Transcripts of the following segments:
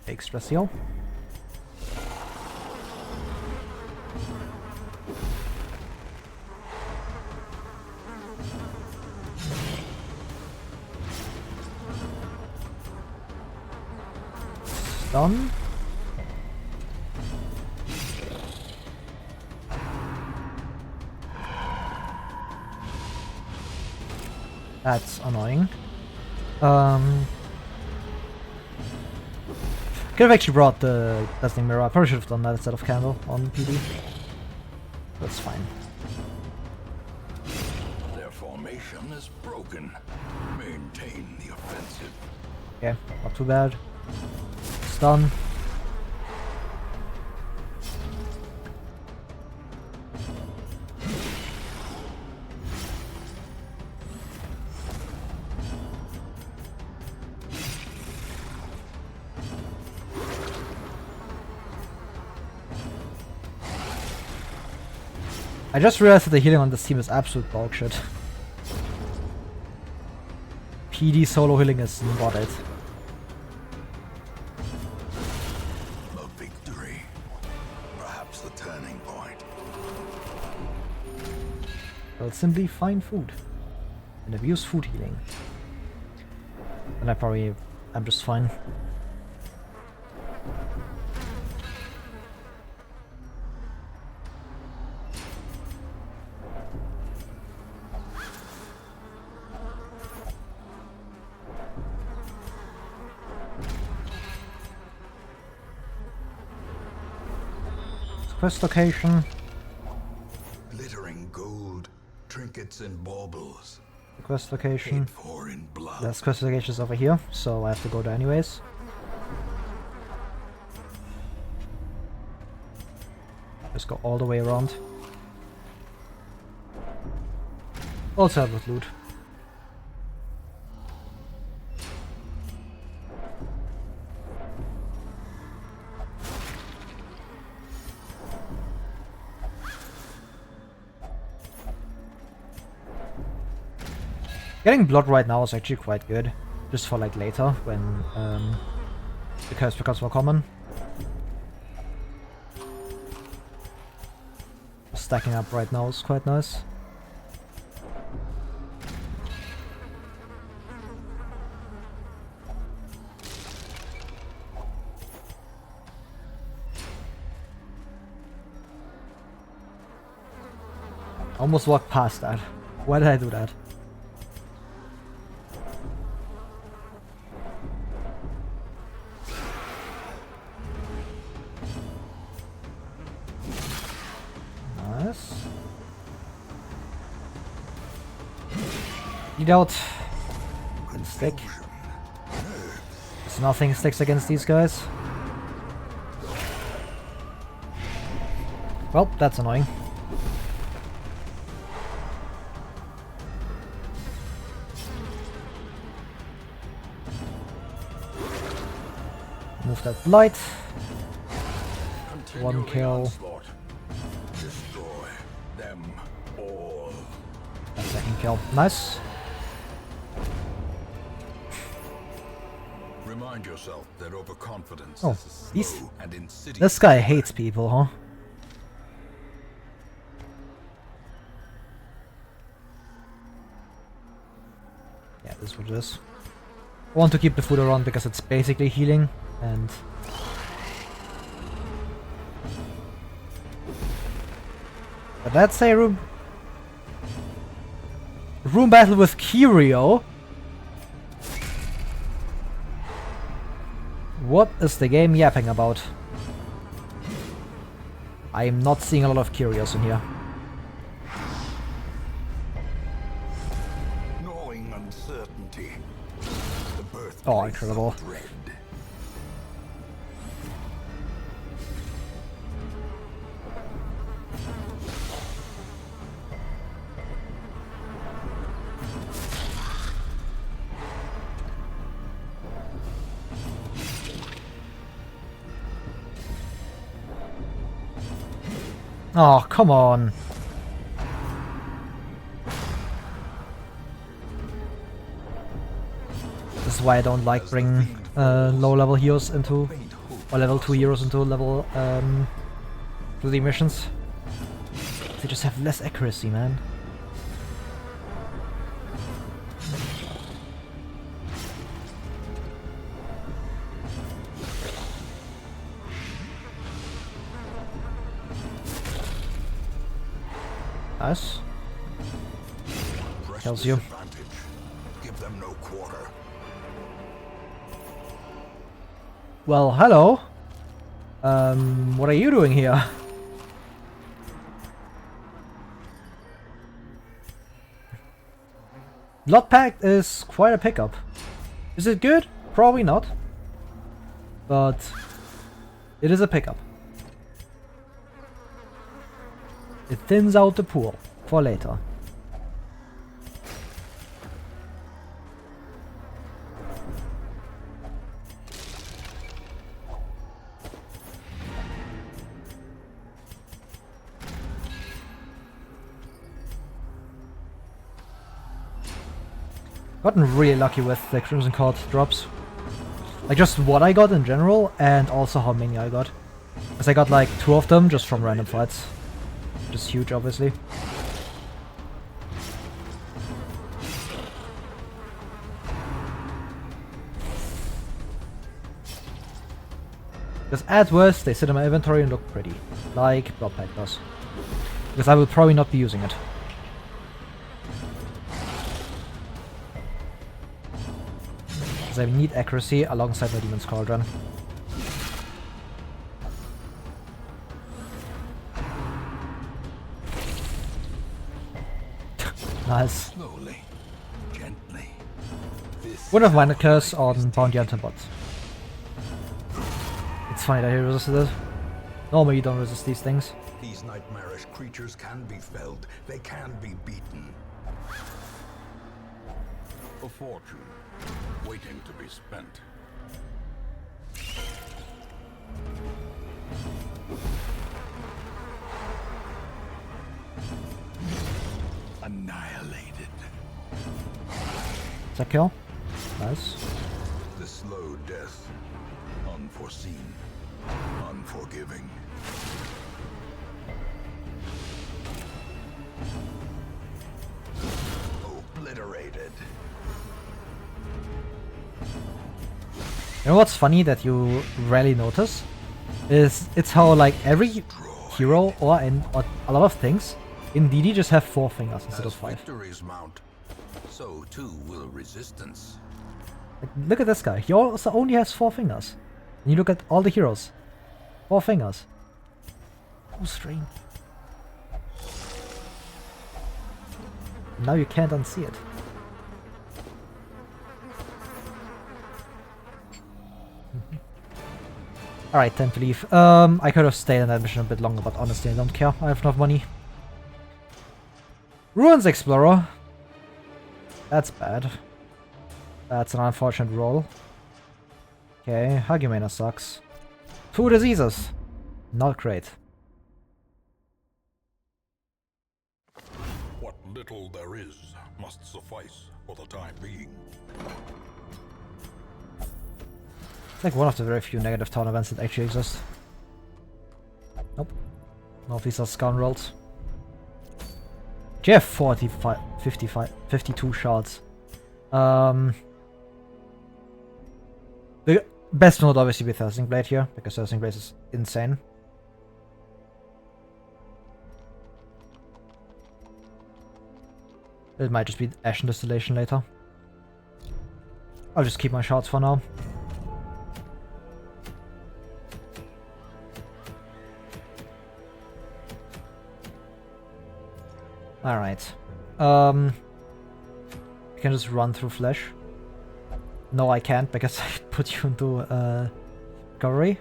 Big stress heal. Done. That's annoying. Could have actually brought the Dazzling Mirror. I probably should have done that instead of Candle on PD. That's fine. Their formation is broken. Maintain the offensive. Okay, not too bad. Stun. I just realized that the healing on this team is absolute bullshit. PD solo healing is not it. A victory. Perhaps the turning point. I'll simply find food and abuse food healing. And I'm just fine. Quest location. Glittering gold, trinkets and baubles. Quest location. Paid for in blood. There's quest locations over here, so I have to go there anyways. Just go all the way around. Also have with loot. Getting blood right now is actually quite good, just for like later when the curse becomes more common. Stacking up right now is quite nice. Almost walked past that. Why did I do that? Nice. Eat out. Can stick. So nothing sticks against these guys. Well, that's annoying. Move that blight. One kill. Destroy them all. A second kill. Nice. Remind yourself that overconfidence Oh, is these. slow and insidious. This guy hates people, huh? Yeah, this is what it is. I want to keep the food around because it's basically healing and but that's a room battle with Kirio. What is the game yapping about? I am not seeing a lot of Kyrios in here. Knowing uncertainty. The birthplace Oh, incredible. of dread. Oh, come on. This is why I don't like bringing low-level heroes into or level 2 heroes into level 3 missions. They just have less accuracy, man. Nice. Kills you. Give them no quarter. Well, hello. What are you doing here? Blood Pact is quite a pickup. Is it good? Probably not. But it is a pickup. It thins out the pool for later. Gotten really lucky with the Crimson Card drops. Like just what I got in general and also how many I got. As I got like 2 of them just from random fights. Just huge, obviously. Because at worst, they sit in my inventory and look pretty. Like Blood Pact does. Because I will probably not be using it. Because I need accuracy alongside my Demon's Cauldron. Nice. Slowly, gently. Would have minded curse on Bounty Hunter bot. It's funny that he resisted it. Normally you don't resist these things. These nightmarish creatures can be felled. They can be beaten. A fortune waiting to be spent. Annihilated. Is that kill? Nice. The slow death. Unforeseen. Unforgiving. Obliterated. You know what's funny that you rarely notice? Is it's how like every hero or a lot of things in DD just have 4 fingers instead of 5. Victories mount, so too will resistance. Like, look at this guy. He also only has 4 fingers. And you look at all the heroes. 4 fingers. So strange. Now you can't unsee it. Alright, time to leave. I could have stayed in that mission a bit longer, but honestly I don't care. I have enough money. Ruins Explorer. That's bad. That's an unfortunate roll. Okay, Hagumena sucks. 2 diseases. Not great. What little there is must suffice for the time being. It's like one of the very few negative town events that actually exist. Nope. None of these are scoundrels. Jeff 45, 55, 52 shards. The best one would obviously be Thirsting Blade here, because Thirsting Blade is insane. It might just be Ashen Distillation later. I'll just keep my shards for now. Alright. I can just run through Flesh. No, I can't, because I put you into recovery.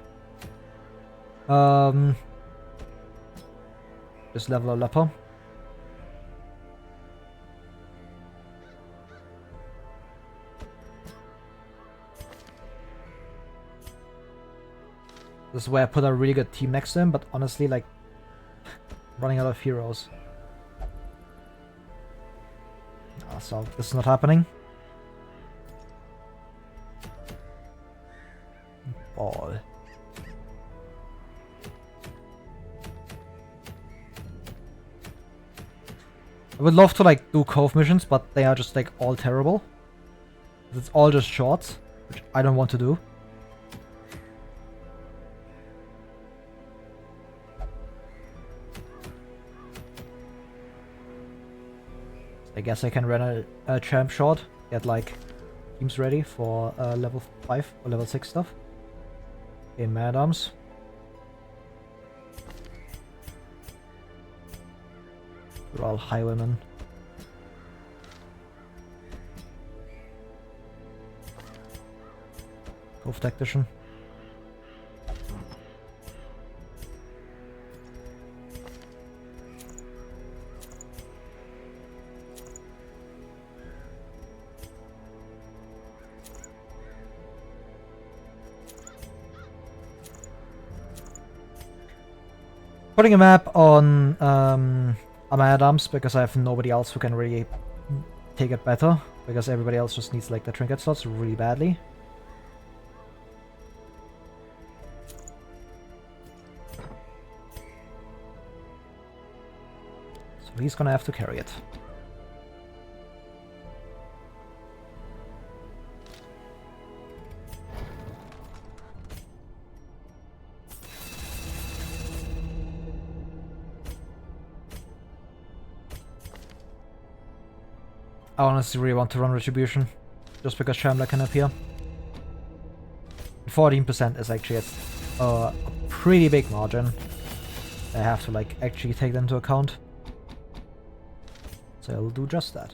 Just level a leper. This is where I put a really good team next to him, but honestly, like, running out of heroes. So this is not happening. Ball. I would love to like do Cove missions, but they are just like all terrible. It's all just shorts, which I don't want to do. I guess I can run a champ short, get like teams ready for level 5 or level 6 stuff. In Man-at-Arms. We're all highwaymen. Cove Tactician. Putting a map on Man-at-Arms because I have nobody else who can really take it better, because everybody else just needs like the trinket slots really badly. So he's gonna have to carry it. I honestly really want to run Retribution, just because Shambler can appear. 14% is actually a pretty big margin. I have to like actually take that into account. So I'll do just that.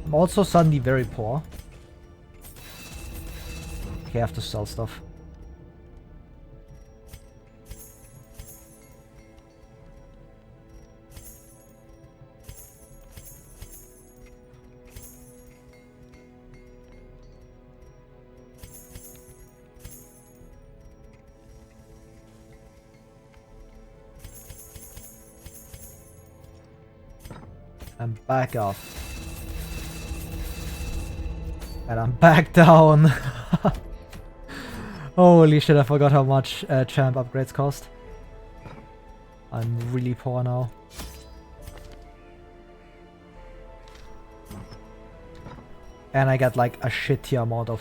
I'm also suddenly very poor. Okay, I have to sell stuff. And back up. And I'm back down. Holy shit, I forgot how much champ upgrades cost. I'm really poor now. And I got like a shitty amount of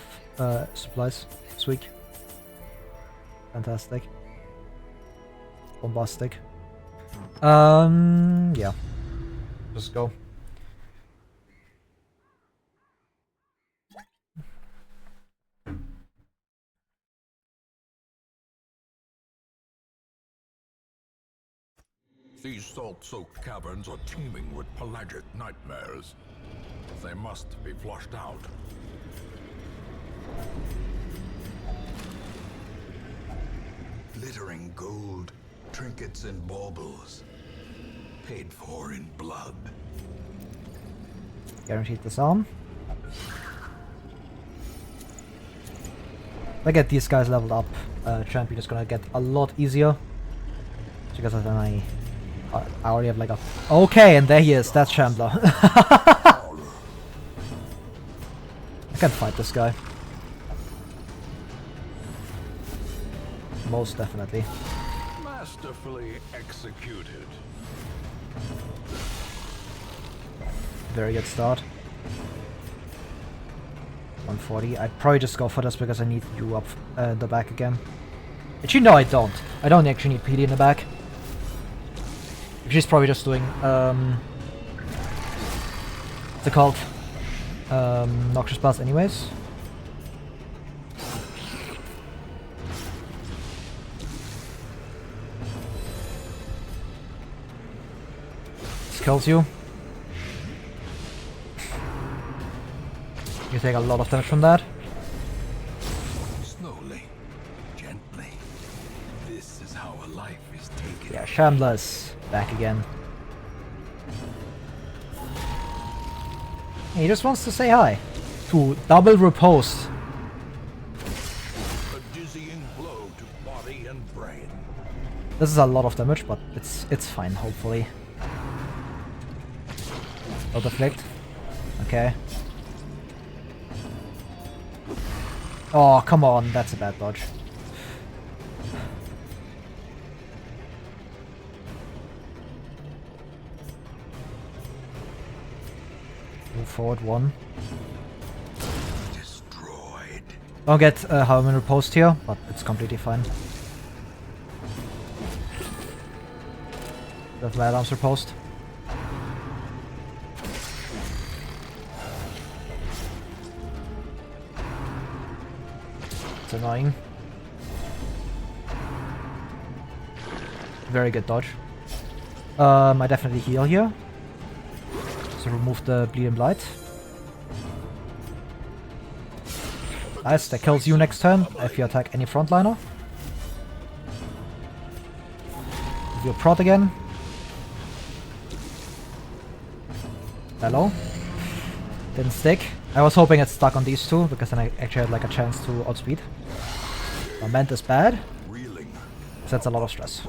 supplies this week. Fantastic. Bombastic. Yeah. Just go. These salt-soaked caverns are teeming with pelagic nightmares. They must be flushed out. Glittering gold, trinkets and baubles. Paid for in blood. Guaranteed disarm. If I get these guys leveled up, champion is gonna get a lot easier. Because then I already have like a... Okay, and there he is, that's Shambler. I can fight this guy. Most definitely. Masterfully executed. Very good start. 140. I'd probably just go for this because I need you up the back again. Actually, no, I don't. I don't actually need PD in the back. She's probably just doing what's it called? Noxious Blast anyways. This kills you. You take a lot of damage from that. Slowly, gently. This is how a life is taken. Yeah, Shambler's back again. He just wants to say hi. To double riposte. A dizzying blow to body and brain. This is a lot of damage, but it's fine, hopefully. No deflect. Okay. Oh, come on, that's a bad dodge. forward 1. Destroyed. Don't get how I'm in riposte here, but it's completely fine. That's my alarms riposte. It's annoying. Very good dodge. I definitely heal here. So remove the Bleed and Blight. Nice, that kills you next turn if you attack any frontliner. You prod again. Hello. Didn't stick. I was hoping it stuck on these two because then I actually had like a chance to outspeed. Lament is bad. That's a lot of stress.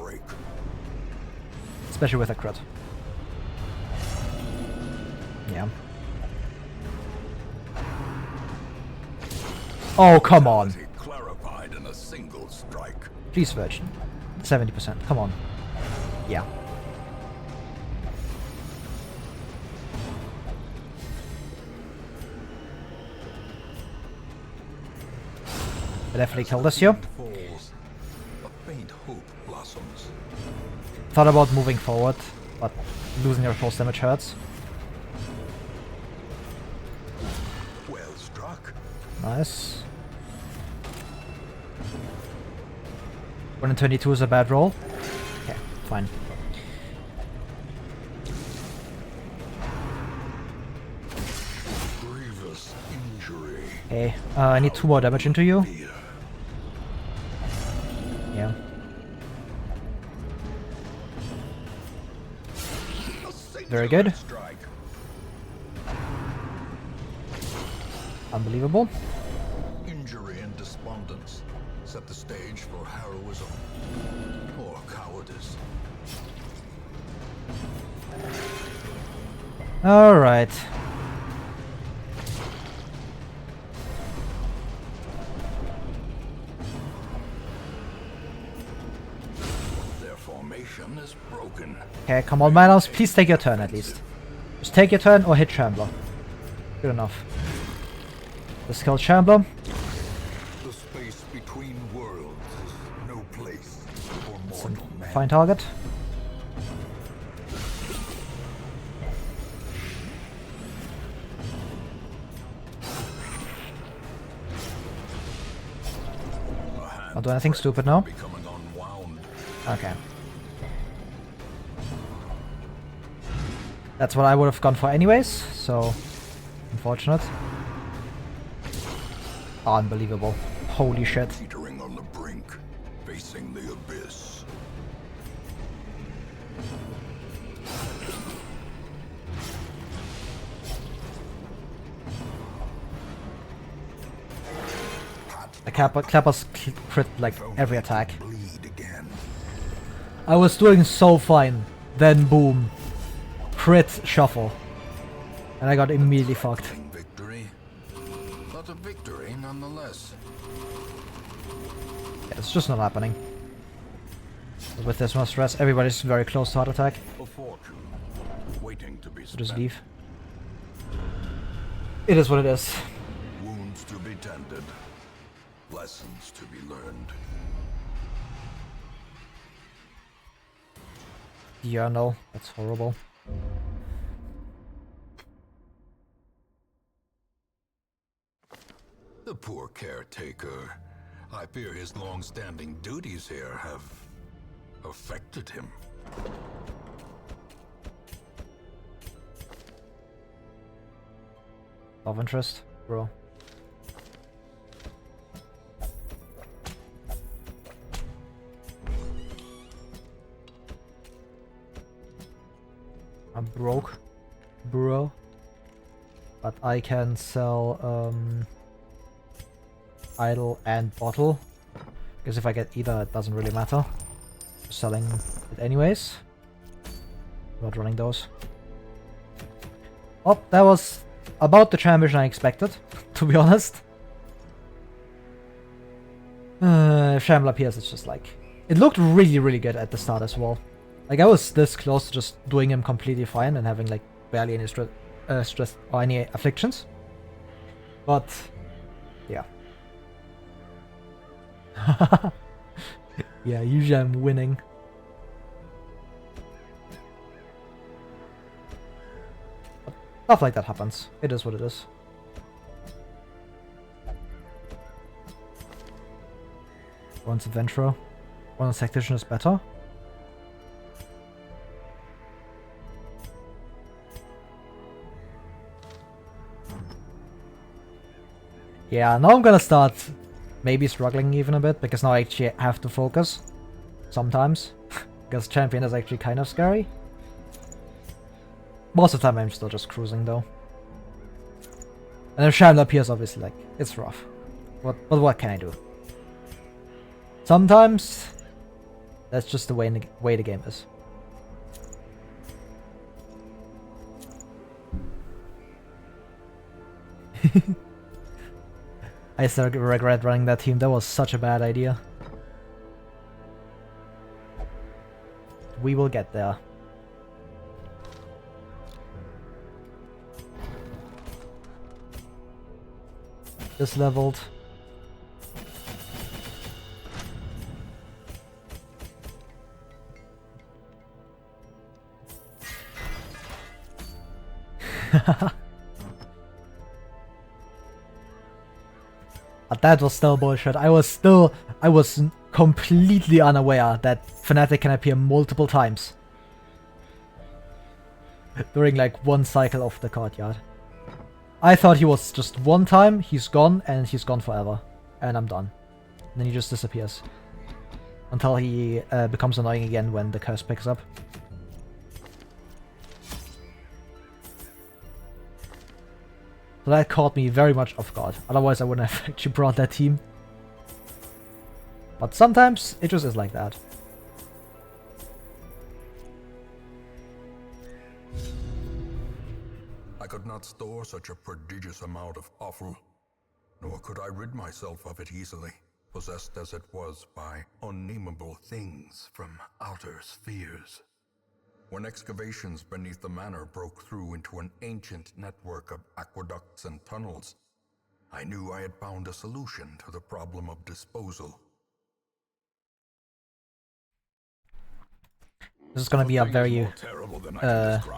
Especially with a crit. Yeah. Oh, come on. Clarified in a single strike. Please, Virgin. 70%. Come on. Yeah. I definitely kill this here. Thought about moving forward, but losing your post damage hurts. Well struck. Nice. 122 is a bad roll. Okay, fine. Grievous injury. Okay, I need 2 more damage into you. Yeah. Very good. Unbelievable. Injury and despondence set the stage for heroism or cowardice. All right. Their formation is broken. Okay, come on, Minos. Please take your turn at least. Just take your turn or hit Shambler. Good enough. Let's kill Shambler. The space between worlds is no place for mortal man. Fine target. Not do anything stupid now. Okay. That's what I would have gone for anyways, so unfortunate. Unbelievable. Holy shit. Teetering on the brink, facing the abyss. The Clappers crit like every attack. I was doing so fine, then boom. Crit shuffle. And I got immediately fucked. Victory, but a victory nonetheless. Yeah, it's just not happening. With this much stress, everybody's very close to heart attack. A fortune waiting to be So just spent. leave. It is what it is. Wounds to be tended, lessons to be learned. Yeah, no, that's horrible. The poor caretaker. I fear his long-standing duties here have affected him. Love interest, bro. I'm broke, bro. But I can sell idol and bottle. Because if I get either, it doesn't really matter. Just selling it anyways. Not running those. Oh, that was about the transmission I expected, to be honest. Shambler Pierce is just like... It looked really, really good at the start as well. Like, I was this close to just doing him completely fine and having, like, barely any stress or any afflictions. But yeah. Yeah, usually I'm winning. But stuff like that happens. It is what it is. One's adventurer. One's tactician is better. Yeah, now I'm gonna start maybe struggling even a bit, because now I actually have to focus. Sometimes. Because champion is actually kind of scary. Most of the time I'm still just cruising though. And if Shadow appears, obviously, like, it's rough. But what can I do? Sometimes that's just the way the game is. I still regret running that team. That was such a bad idea. We will get there. Just leveled. But that was still bullshit. I was completely unaware that Fnatic can appear multiple times during like one cycle of the courtyard. I thought he was just one time, he's gone, and he's gone forever. And I'm done. And then he just disappears. Until he becomes annoying again when the curse picks up. So that caught me very much off guard. Otherwise I wouldn't have actually brought that team. But sometimes it just is like that. I could not store such a prodigious amount of offal, nor could I rid myself of it easily, possessed as it was by unnameable things from outer spheres. When excavations beneath the manor broke through into an ancient network of aqueducts and tunnels, I knew I had found a solution to the problem of disposal. This is gonna be a very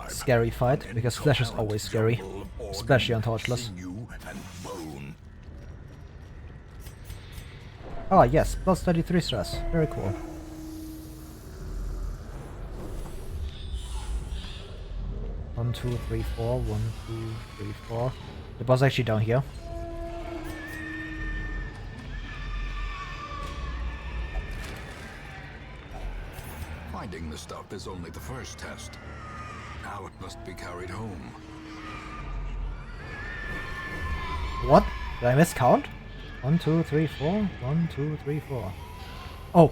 scary fight, because Flash is always scary, especially on Torchless. Ah yes, plus 33 stress, very cool. One, two, three, four. 1, 2, 3, 4. The boss actually down here. Finding the stuff is only the first test. Now it must be carried home. What? Did I miscount? 1, 2, 3, 4. 1, 2, 3, 4. Oh.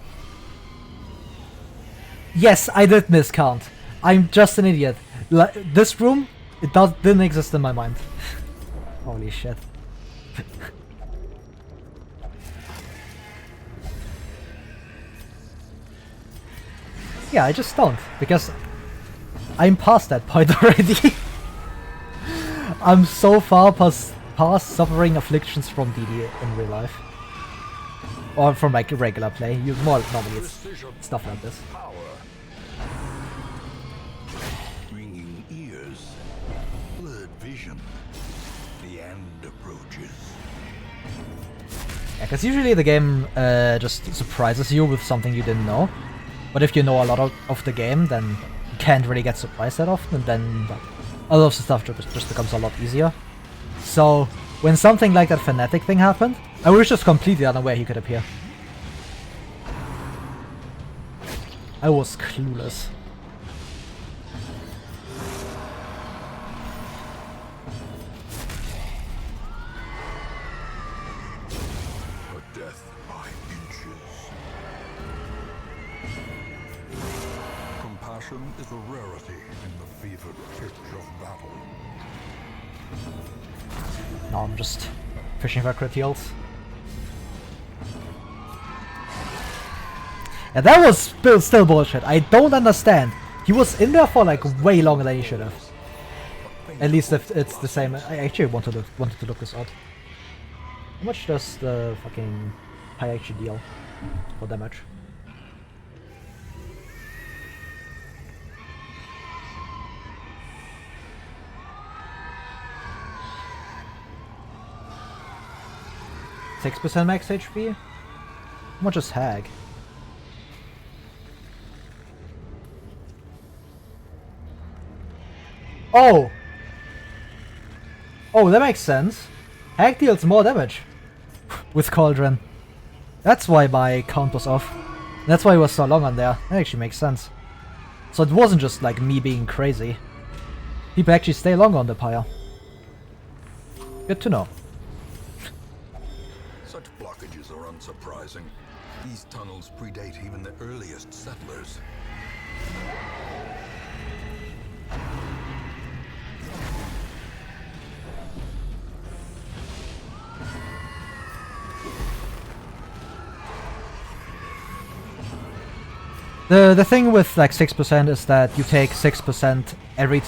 Yes, I did miscount. I'm just an idiot. This room, didn't exist in my mind. Holy shit. Yeah, I just don't, because I'm past that point already. I'm so far past suffering afflictions from DD in real life. Or from like regular play. Normally it's stuff like this. Ringing ears, blurred vision. The end approaches. Yeah, because usually the game just surprises you with something you didn't know. But if you know a lot of the game, then you can't really get surprised that often, and then a lot of the stuff just becomes a lot easier. So, when something like that Fnatic thing happened, I was just completely unaware he could appear. I was clueless. A death by inches. Compassion is a rarity in the fevered pitch of battle. No, I'm just fishing for crit heals. Yeah, that was still bullshit. I don't understand. He was in there for like way longer than he should have. At least if it's the same. I actually wanted to look this up. How much does the fucking pie actually deal for damage? %6 max HP? How much is Hag? Oh! Oh, that makes sense. Hag deals more damage with Cauldron. That's why my count was off. That's why it was so long on there. That actually makes sense. So it wasn't just like me being crazy. People actually stay longer on the pyre. Good to know. Such blockages are unsurprising. These tunnels predate even the earliest settlers. The thing with like 6% is that you take 6% every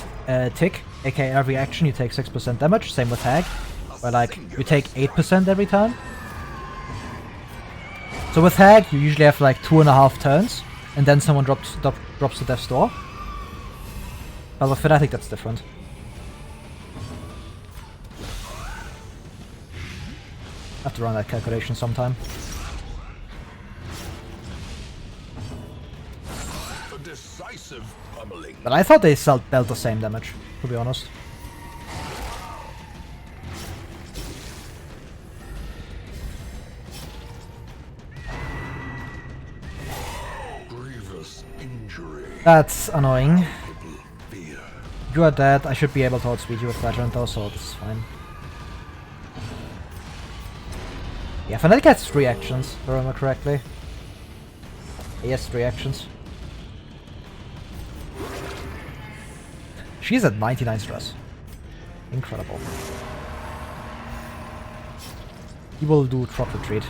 tick, aka every action you take 6% damage, same with Hag, where like you take 8% every time. So with Hag you usually have like 2.5 turns, and then someone drops to death's door. But with Fnatic that's different. I have to run that calculation sometime. Decisive pummeling. But I thought they dealt the same damage, to be honest. Grievous injury. That's annoying. You are dead. I should be able to outspeed you with Legend though, so this is fine. Yeah, Fnatic has 3 actions, if I remember correctly. He has 3 actions. She's at 99 stress. Incredible. He will do Trop Retreat.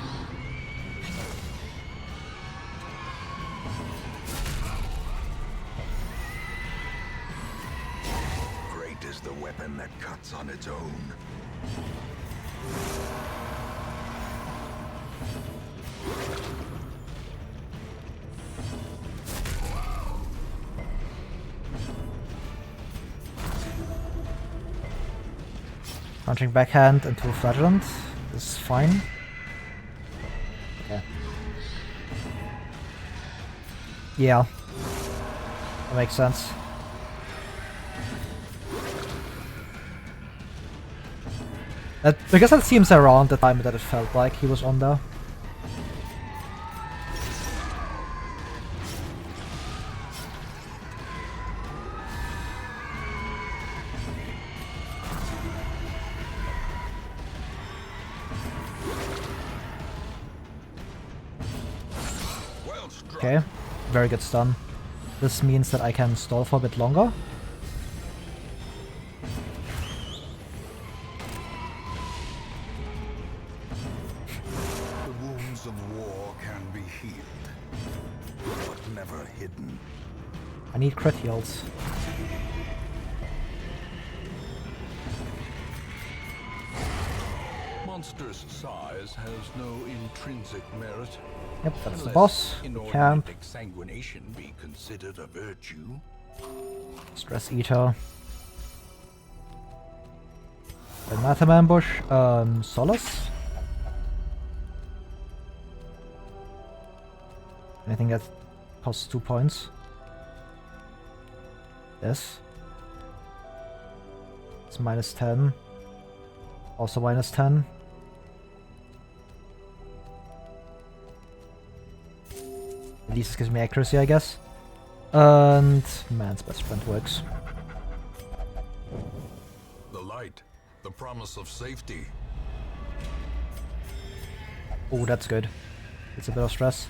Great is the weapon that cuts on its own. Punching backhand into Flagellant is fine. Yeah. Yeah. That makes sense. Because that seems around the time that it felt like he was on there. Okay, very good stun. This means that I can stall for a bit longer. The wounds of war can be healed, but never hidden. I need crit heals. Monstrous size has no intrinsic merit. Yep, that's the boss. Camp. Exsanguination be considered a virtue. Stress Eater. Anathema Ambush. Solace. Anything that costs 2 points. Yes. It's minus 10. Also minus 10. At least it gives me accuracy, I guess. And man's best friend works. The light, the promise of safety. Oh, that's good. It's a bit of stress.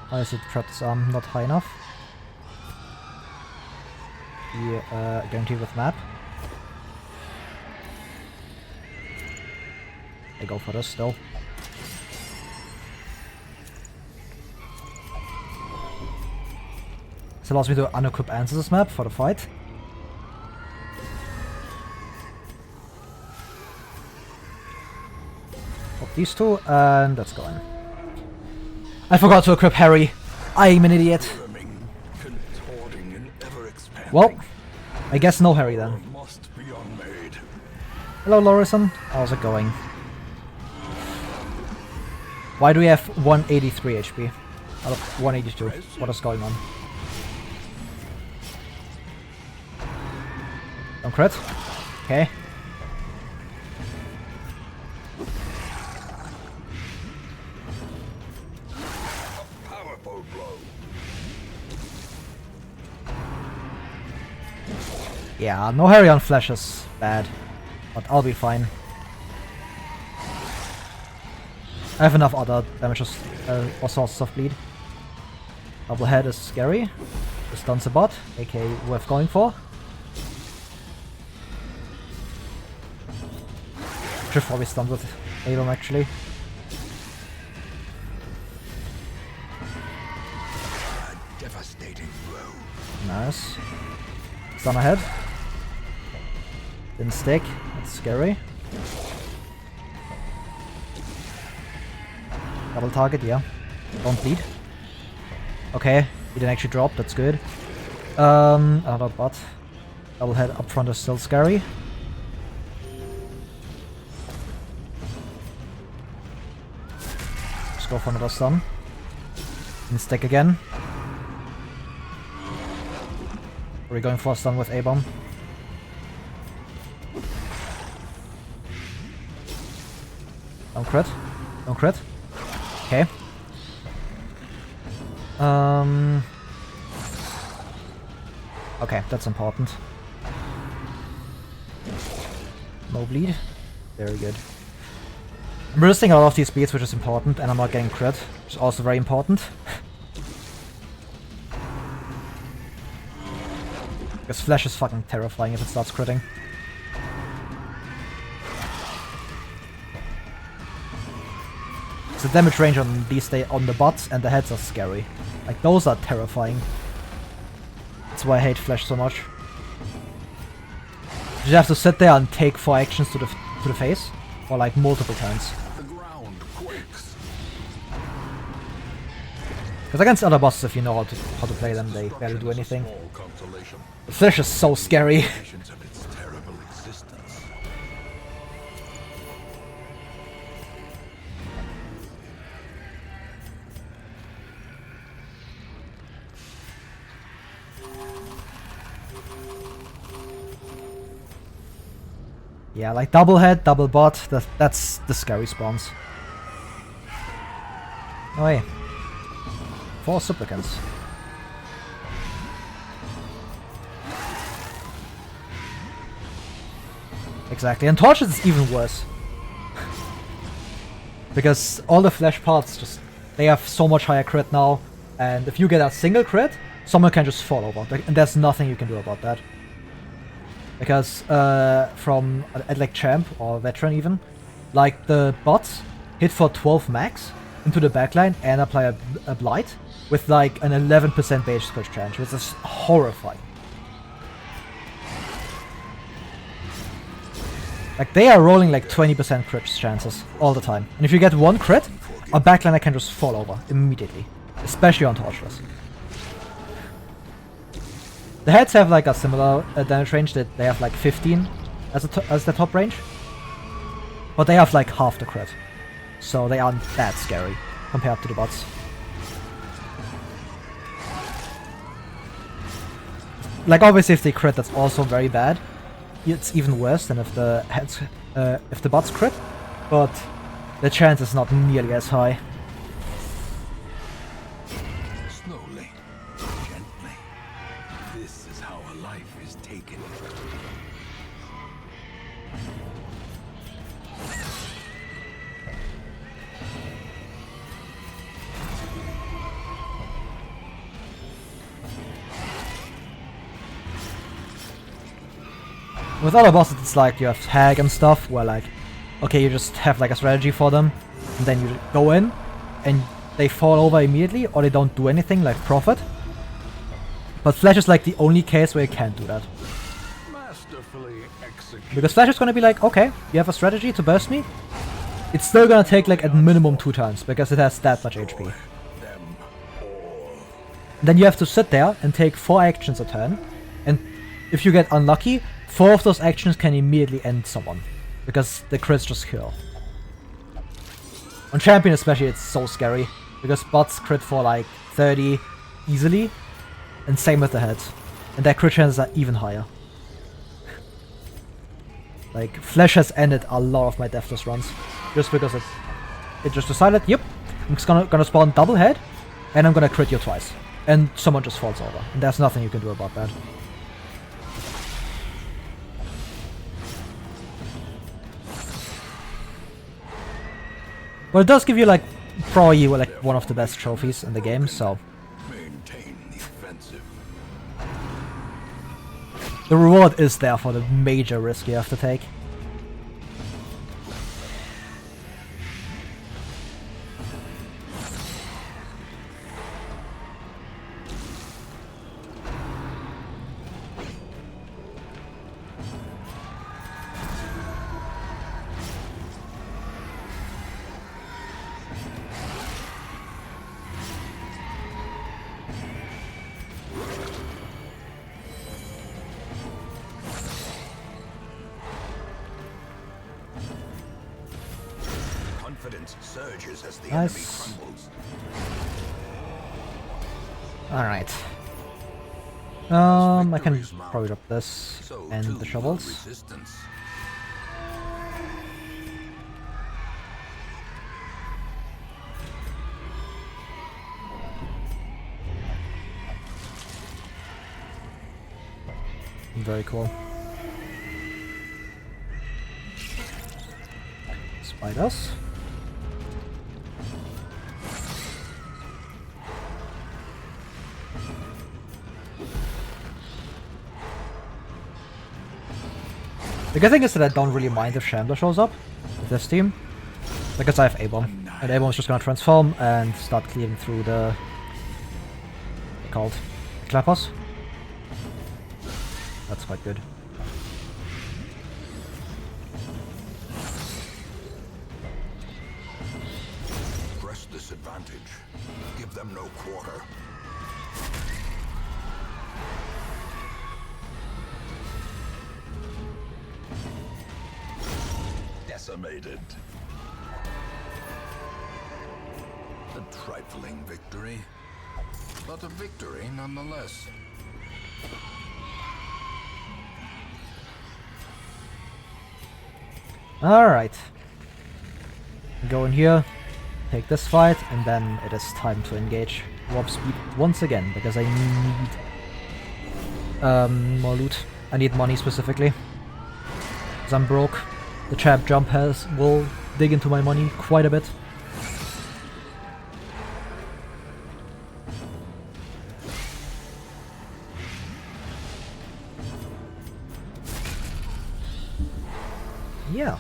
Why is it trapped his arm not high enough? Yeah, guaranteed with map. I go for this still. This allows me to unequip Answers map for the fight. Pop these two, and let's go in. I forgot to equip Harry. I'm an idiot. Well, I guess no Harry then. Hello, Lorison. How's it going? Why do we have 183 HP out of 182? What is going on? Don't crit. Okay. Yeah, no Harry on Flash is bad, but I'll be fine. I have enough other damages or sources of bleed. Double head is scary. The stuns a bot, aka worth going for. Should probably stun with Abram actually. A devastating blow. Nice. Stun ahead. Didn't stick. That's scary. Double target, yeah. Don't bleed. Okay, he didn't actually drop, that's good. Another bot. Double head up front is still scary. Just go for another stun. And stick again. Are we going for a stun with A-bomb? Don't crit. Don't crit. Okay. Okay, that's important. No bleed. Very good. I'm resisting a lot of these beats, which is important, and I'm not getting crit, which is also very important. Because Flash is fucking terrifying if it starts critting. The damage range on these on the bots and the heads are scary. Like, those are terrifying. That's why I hate Flash so much. You just have to sit there and take 4 actions to the face, or like multiple times. The ground quakes. Because against other bosses, if you know how to play them, they barely do anything. The Flash is so scary. Yeah, like double head, double bot, that's the scary spawns. Oh hey. 4 supplicants. Exactly, and Torches is even worse. Because all the Flash parts just, they have so much higher crit now, and if you get a single crit, someone can just fall over, and there's nothing you can do about that. Because from like champ or veteran even, like the bots hit for 12 max into the backline and apply a blight with like an 11% base crit chance, which is horrifying. Like they are rolling like 20% crit chances all the time, and if you get 1 crit, a backliner can just fall over immediately, especially on Torchless. The heads have like a similar damage range, that they have like 15 as the top range, but they have like half the crit, so they aren't that scary compared to the bots. Like obviously if they crit, that's also very bad. It's even worse than if the heads, if the bots crit, but the chance is not nearly as high. Slowly, gently. This is how a life is taken. With other bosses, it's like you have Hag and stuff, where like, okay, you just have like a strategy for them, and then you go in, and they fall over immediately, or they don't do anything, like Prophet. But Flash is like the only case where you can't do that. Masterfully executed. Because Flash is gonna be like, okay, you have a strategy to burst me? It's still gonna take like at minimum 2 turns, because it has that much HP. Them all. Then you have to sit there and take 4 actions a turn, and if you get unlucky, 4 of those actions can immediately end someone, because the crits just kill. On Champion especially, it's so scary, because bots crit for like 30 easily, and same with the head, and their crit chances are even higher. Like, Flash has ended a lot of my Deathless runs, just because it just decided, yep, I'm just gonna spawn double head, and I'm gonna crit you twice. And someone just falls over, and there's nothing you can do about that. But it does give you like, probably like one of the best trophies in the game, so Maintain the offensive. the reward is there for the major risk you have to take. Confidence surges as the Nice. enemy crumbles. Alright. I can probably drop this So and too the will shovels. resistance. Very cool. Spiders. The good thing is that I don't really mind if Shambler shows up with this team, because I have A-Bomb, and A-Bomb is just gonna transform and start cleaving through the... what's it called? Clappers. That's quite good. Press this advantage. Give them no quarter. Decimated. A trifling victory, but a victory nonetheless. Alright. Go in here, take this fight, and then it is time to engage warp speed once again, because I need more loot. I need money specifically, because I'm broke. The champ jump will dig into my money quite a bit. Yeah.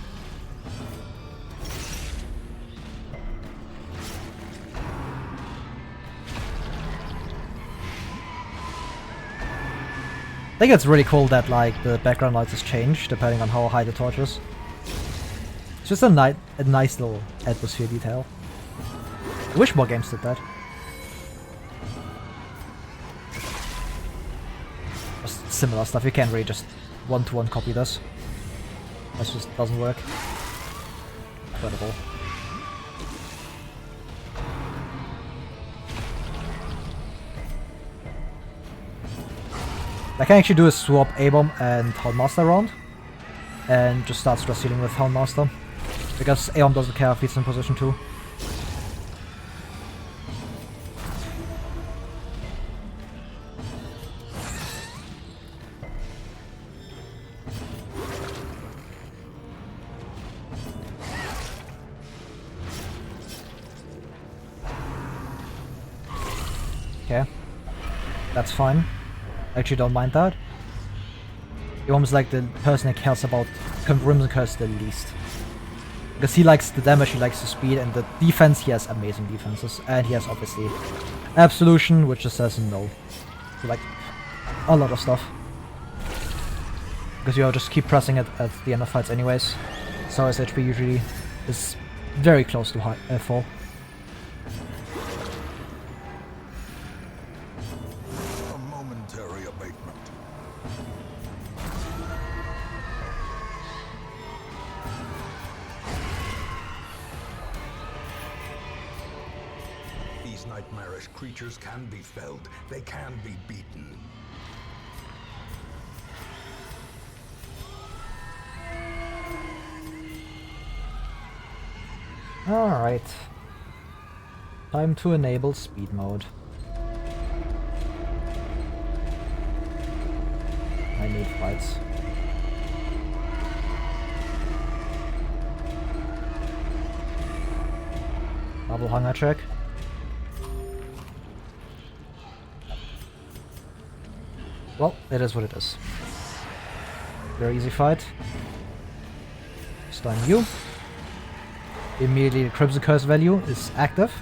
I think it's really cool that like the background lights has changed depending on how high the torch is. It's just a nice little atmosphere detail. I wish more games did that. Just similar stuff, you can't really just one-to-one copy this. That just doesn't work. Incredible. I can actually do a swap A-Bomb and Houndmaster around, and just start stress healing with Houndmaster, because A-Bomb doesn't care if he's in position 2. Okay, that's fine. I actually don't mind that. He almost like the person that cares about Crimson Curse the least. Because he likes the damage, he likes the speed, and the defense, he has amazing defenses. And he has obviously Absolution, which just says no. So like, a lot of stuff. Because you just keep pressing it at the end of fights anyways. So his HP usually is very close to full. A momentary abatement. These nightmarish creatures can be felled. They can be beaten. Alright. Time to enable speed mode. I need fights. Double hunger check. Well, it is what it is. Very easy fight. Stun you. Immediately the Crimson Curse value is active.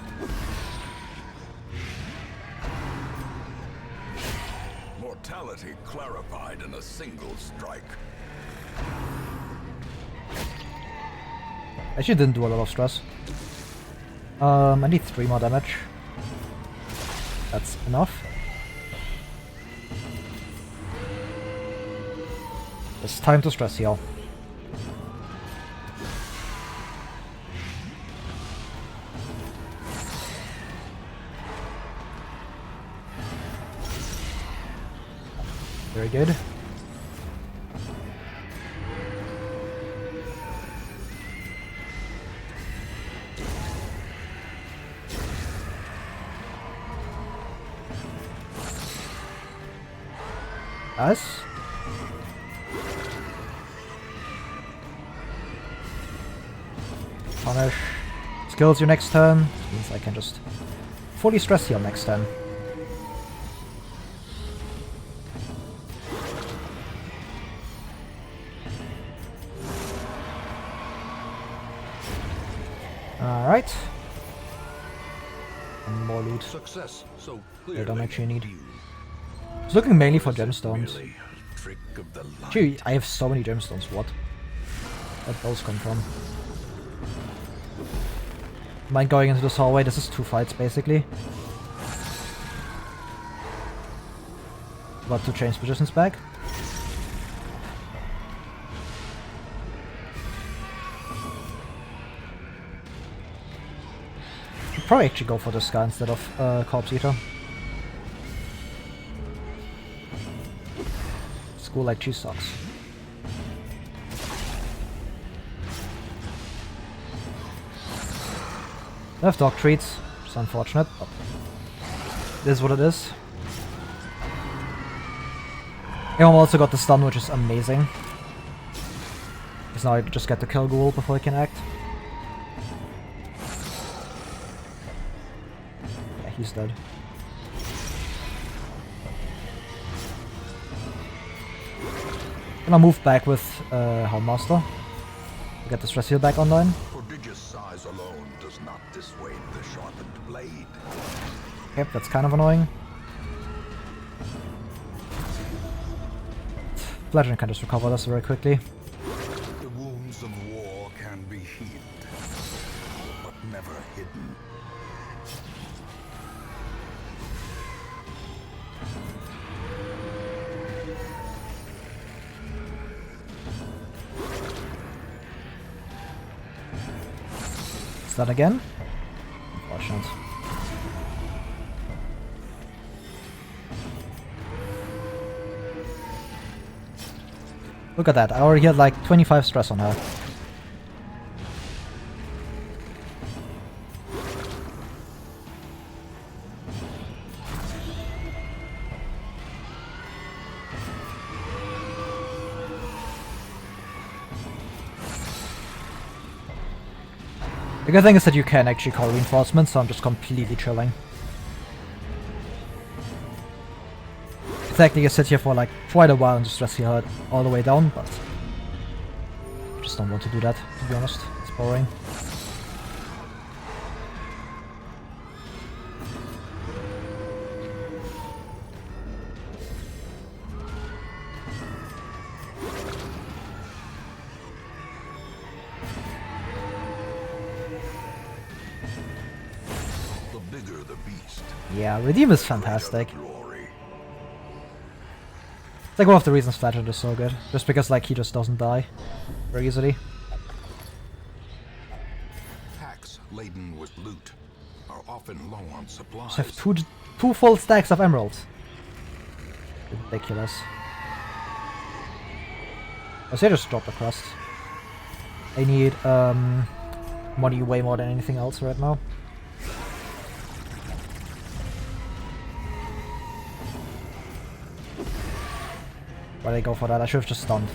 Mortality clarified in a single strike. Actually didn't do a lot of stress. I need 3 more damage. That's enough. It's time to stress heal. Very good. Nice. Punish. Skills your next turn. Which means I can just fully stress heal next turn. Alright. And more loot. Success so I don't actually need. viewed. I was looking mainly for gemstones. Really a trick of the light. Gee, I have so many gemstones. What? Where'd those come from? Mind going into this hallway? This is 2 fights basically. About to change positions back. Should probably actually go for this guy instead of Corpse Eater. School like cheese sucks. I have dog treats, which is unfortunate, but it is what it is. I also got the stun, which is amazing. Because now I just get to kill Ghoul before I can act. Yeah, he's dead. Gonna move back with Houndmaster. Get the stress heal back online. Prodigious size alone does not dissuade the sharpened blade. Yep, that's kind of annoying. Bludgeon can just recover this very quickly. The wounds of war can be healed, but never hidden. That again? Unfortunate. Look at that, I already had like 25 stress on her. The good thing is that you can actually call reinforcements, so I'm just completely chilling. Technically I sit here for like quite a while and just stress heal her all the way down, but I just don't want to do that, to be honest. It's boring. Fear the beast. Yeah, Redeem is fantastic. Glory. It's like one of the reasons Fletcher is so good. Just because like he just doesn't die very easily. Packs laden with loot are often low on supplies. Just have two full stacks of emeralds. Ridiculous. I say just drop the crust. I need money way more than anything else right now. Why did I go for that? I should have just stunned.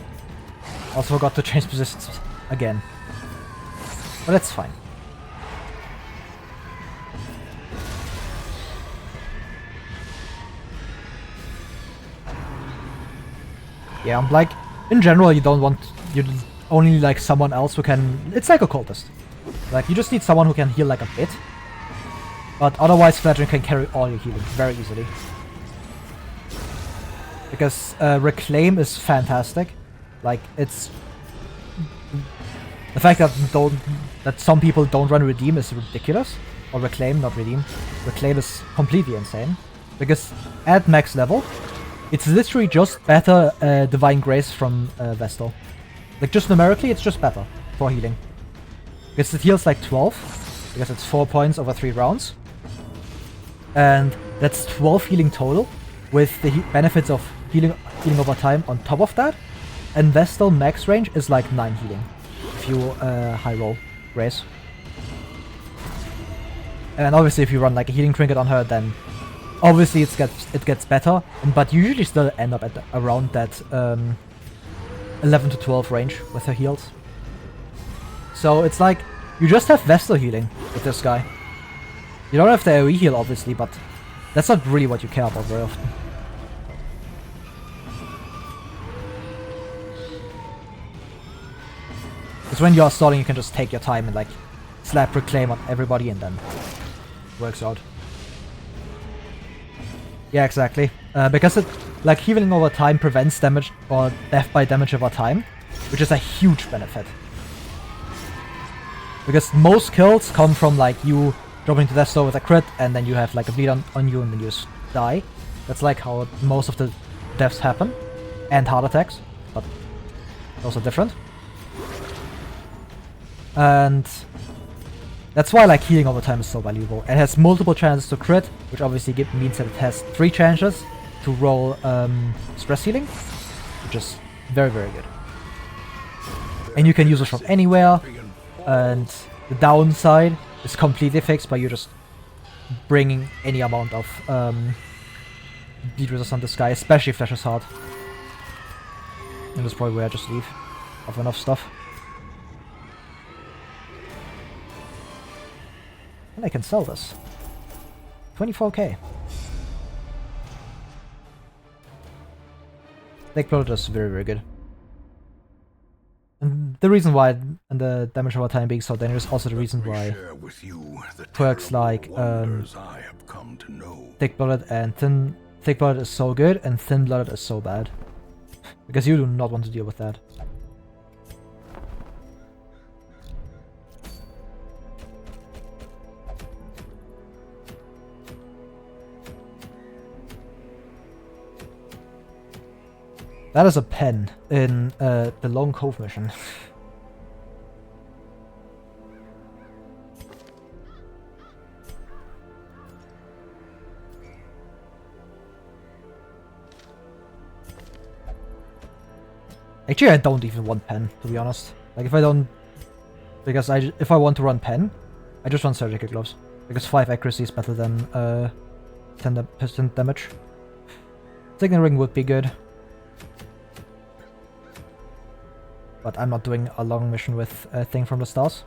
Also forgot to change positions again. But that's fine. Yeah, I'm like, in general, you don't want, you only like someone else who can, it's like a cultist. Like, you just need someone who can heal like a bit. But otherwise, Fledgling can carry all your healing very easily. Because Reclaim is fantastic. Like, it's... The fact that some people don't run Redeem is ridiculous. Or Reclaim, not Redeem. Reclaim is completely insane. Because at max level, it's literally just better Divine Grace from Vestal. Like, just numerically, it's just better for healing. Because it heals like 12, because it's 4 points over 3 rounds. And that's 12 healing total, with the benefits of healing over time on top of that. And Vestal max range is like 9 healing, if you high roll Grace. And obviously if you run like a healing trinket on her, then obviously it gets better, but you usually still end up at around that 11 to 12 range with her heals. So it's like, you just have Vestal healing with this guy. You don't have the AoE heal obviously, but that's not really what you care about very often. Because when you are stalling, you can just take your time and like slap Reclaim on everybody and then works out. Yeah, exactly. Because it, like, healing over time prevents damage or death by damage over time, which is a huge benefit. Because most kills come from like you dropping to death store with a crit and then you have like a bleed on you and then you just die. That's like how most of the deaths happen. And heart attacks, but those are different. And that's why like healing over time is so valuable. It has multiple chances to crit, which obviously means that it has 3 chances to roll stress healing, which is very, very good. And you can use it from anywhere, and the downside is completely fixed by you just bringing any amount of bleed resistance on this guy, especially if Flash is hard. And that's probably where I just leave. I have enough stuff. And I can sell this. 24k. Deck Bloated is very, very good. And the reason why, and the damage over time being so dangerous, also the reason why perks like Thick Blooded and Thick Blooded is so good and Thin Blooded is so bad. Because you do not want to deal with that. That is a pen in the Long Cove mission. Actually, I don't even want pen, to be honest. Like, if I don't... Because if I want to run pen, I just run Surgical Gloves. Because 5 accuracy is better than 10% damage. Signal Ring would be good. But I'm not doing a long mission with a thing from the stars.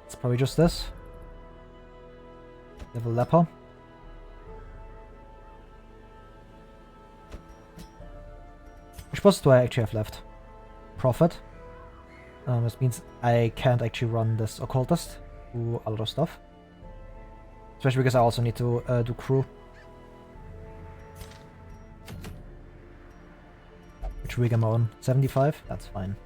It's probably just this. Level Leper. Which bosses do I actually have left? Prophet. This means I can't actually run this Occultist. Do a lot of stuff. Especially because I also need to do Crew. Which rig am I on? 75? That's fine.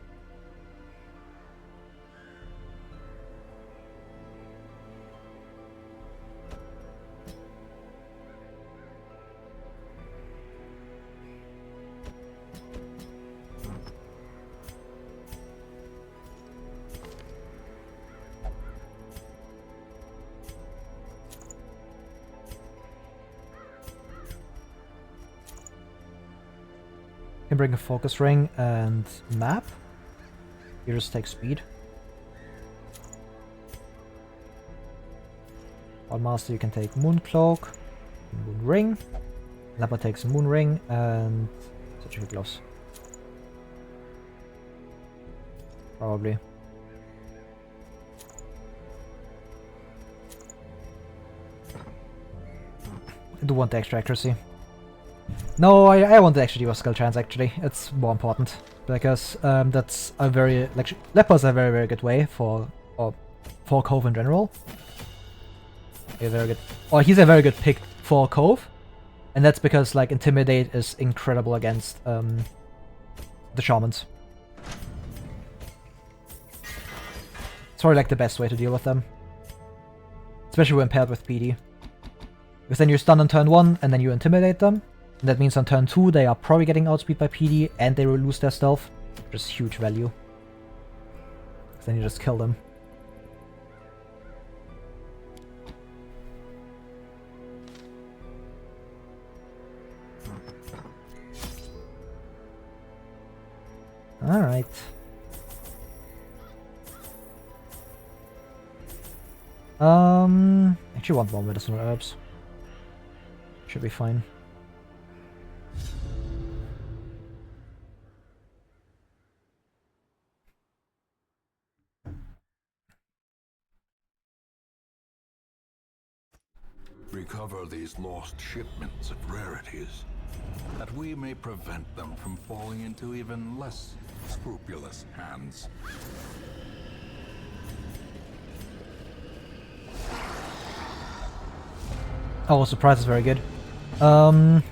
Can bring a focus ring and map. You just take speed. On Master you can take Moon Cloak, Moon Ring. Leopard takes Moon Ring and Surgical Gloves. Probably. I do want the extra accuracy. No, I want the extra deal of skill chance actually. It's more important. Because that's a very... like, Leopard's a very good way for Cove in general. A very good... or he's a very good pick for Cove. And that's because like Intimidate is incredible against the Shamans. It's probably like the best way to deal with them. Especially when paired with PD. Because then you're stunned on turn 1 and then you intimidate them. And that means on turn 2 they are probably getting outspeed by PD and they will lose their stealth. Which is huge value. Because then you just kill them. Alright. Actually want more medicinal herbs. Should be fine. Recover these lost shipments of rarities, that we may prevent them from falling into even less scrupulous hands. Oh, surprise is very good. I'll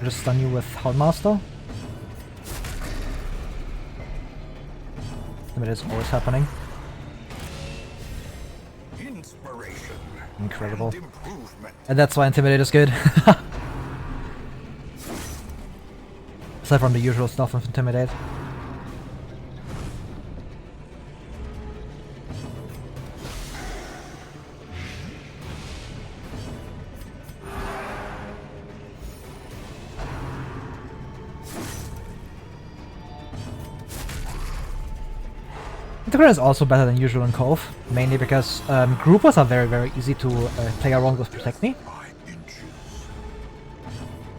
just stun you with Houndmaster. I mean, it's always happening. Inspiration. Incredible. And improvement. And that's why Intimidate is good. Aside from the usual stuff with Intimidate. Integral is also better than usual in Cove, mainly because groupers are very easy to play around with Protect Me.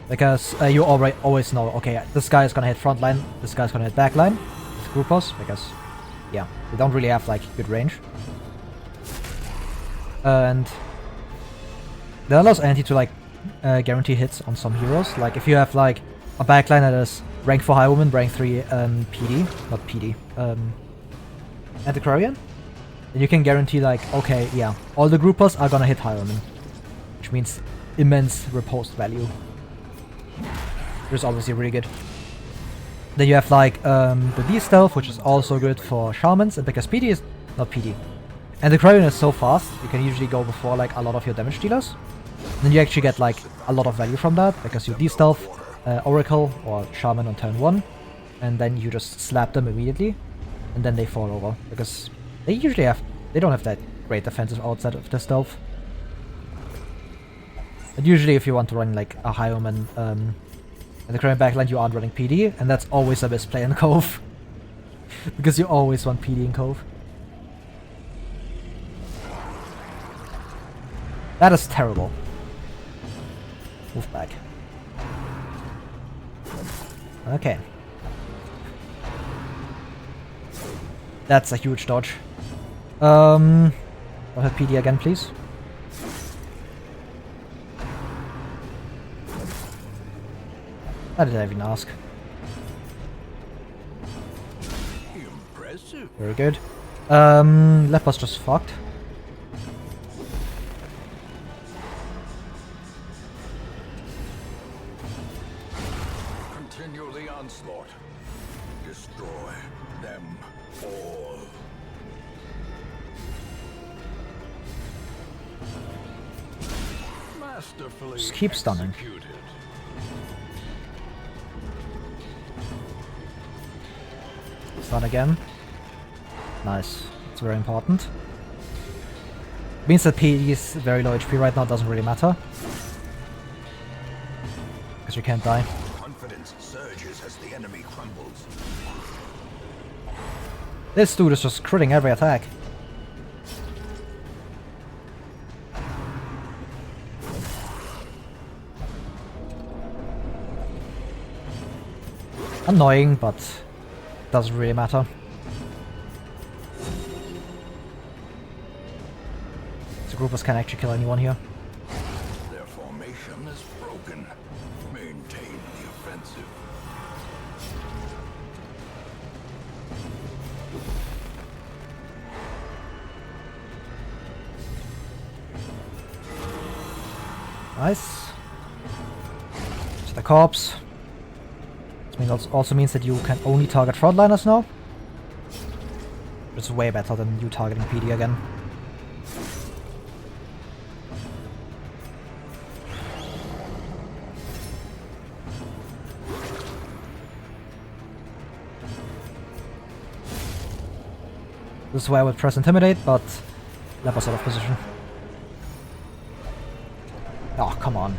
Because you always know, okay, this guy is gonna hit front line, this guy's gonna hit back line with groupers, because, yeah, they don't really have, like, good range. And that allows Anti to, like, guarantee hits on some heroes. Like, if you have, like, a backline that is rank 4 Highwoman, rank 3 PD, not PD, Antiquarian, then you can guarantee, like, okay, yeah, all the groupers are gonna hit Highwoman, which means immense riposte value. Which is obviously really good. Then you have, like, the D-Stealth, which is also good for Shamans, and because PD is not PD. Antiquarian is so fast, you can usually go before, like, a lot of your damage dealers. And then you actually get, like, a lot of value from that, because you D-Stealth Oracle or Shaman on turn 1, and then you just slap them immediately. And then they fall over, because they don't have that great defensive outside of the stealth. But usually if you want to run like a Highwoman and the current backline, you aren't running PD, and that's always a misplay in Cove. Because you always want PD in Cove. That is terrible. Move back. Okay. That's a huge dodge. I'll have PD again, please. Why did I even ask? Impressive. Very good. Leopard's just fucked. Continue the onslaught. Destroy them all. Masterfully Just keep stunning. executed. Stun again. Nice. It's very important. Means that PD is very low HP right now, doesn't really matter. Because you can't die. Confidence the enemy crumbles. This dude is just critting every attack. Annoying, but doesn't really matter. The groupers can actually kill anyone here. Their formation is broken. Maintain the offensive. Nice. To the corpse. This also means that you can only target frontliners now. It's way better than you targeting PD again. This is why I would press Intimidate, but Leper's out of position. Oh, come on.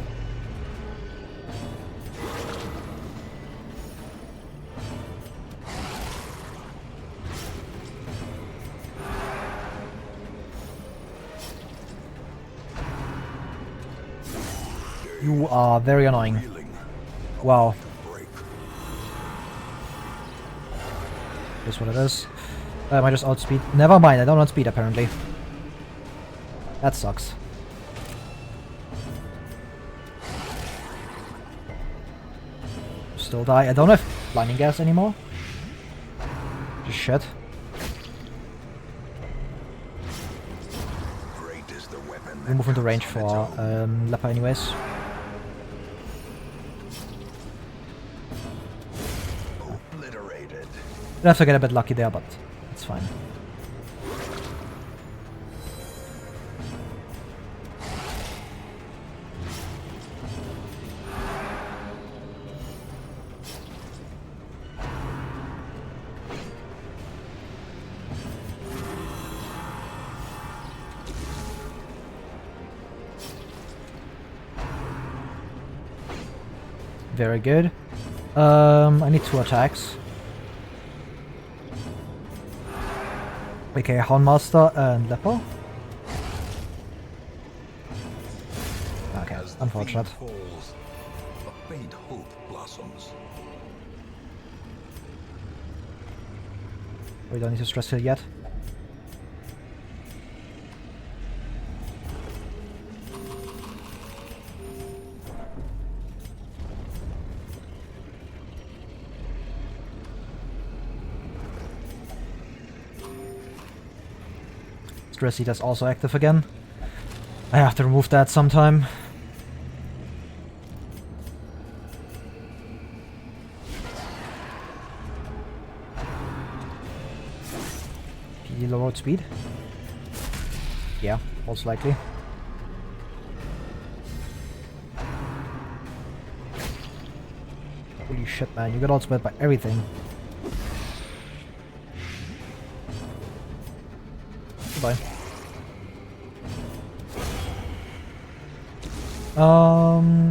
You are very annoying. Wow. Here's what it is. I just outspeed. Never mind, I don't outspeed apparently. That sucks. Still die. I don't have blinding gas anymore. Just shit. We'll move into range for Leper anyways. I'll have to get a bit lucky there, but it's fine. Very good. I need 2 attacks. Okay, Houndmaster and Leper. Okay, unfortunate. Falls, a faint hope blossoms. We don't need to stress heal yet. Stress Eater's also active again. I have to remove that sometime. PD lowered speed? Yeah, most likely. Holy shit, man, you got outspeed by everything. Goodbye.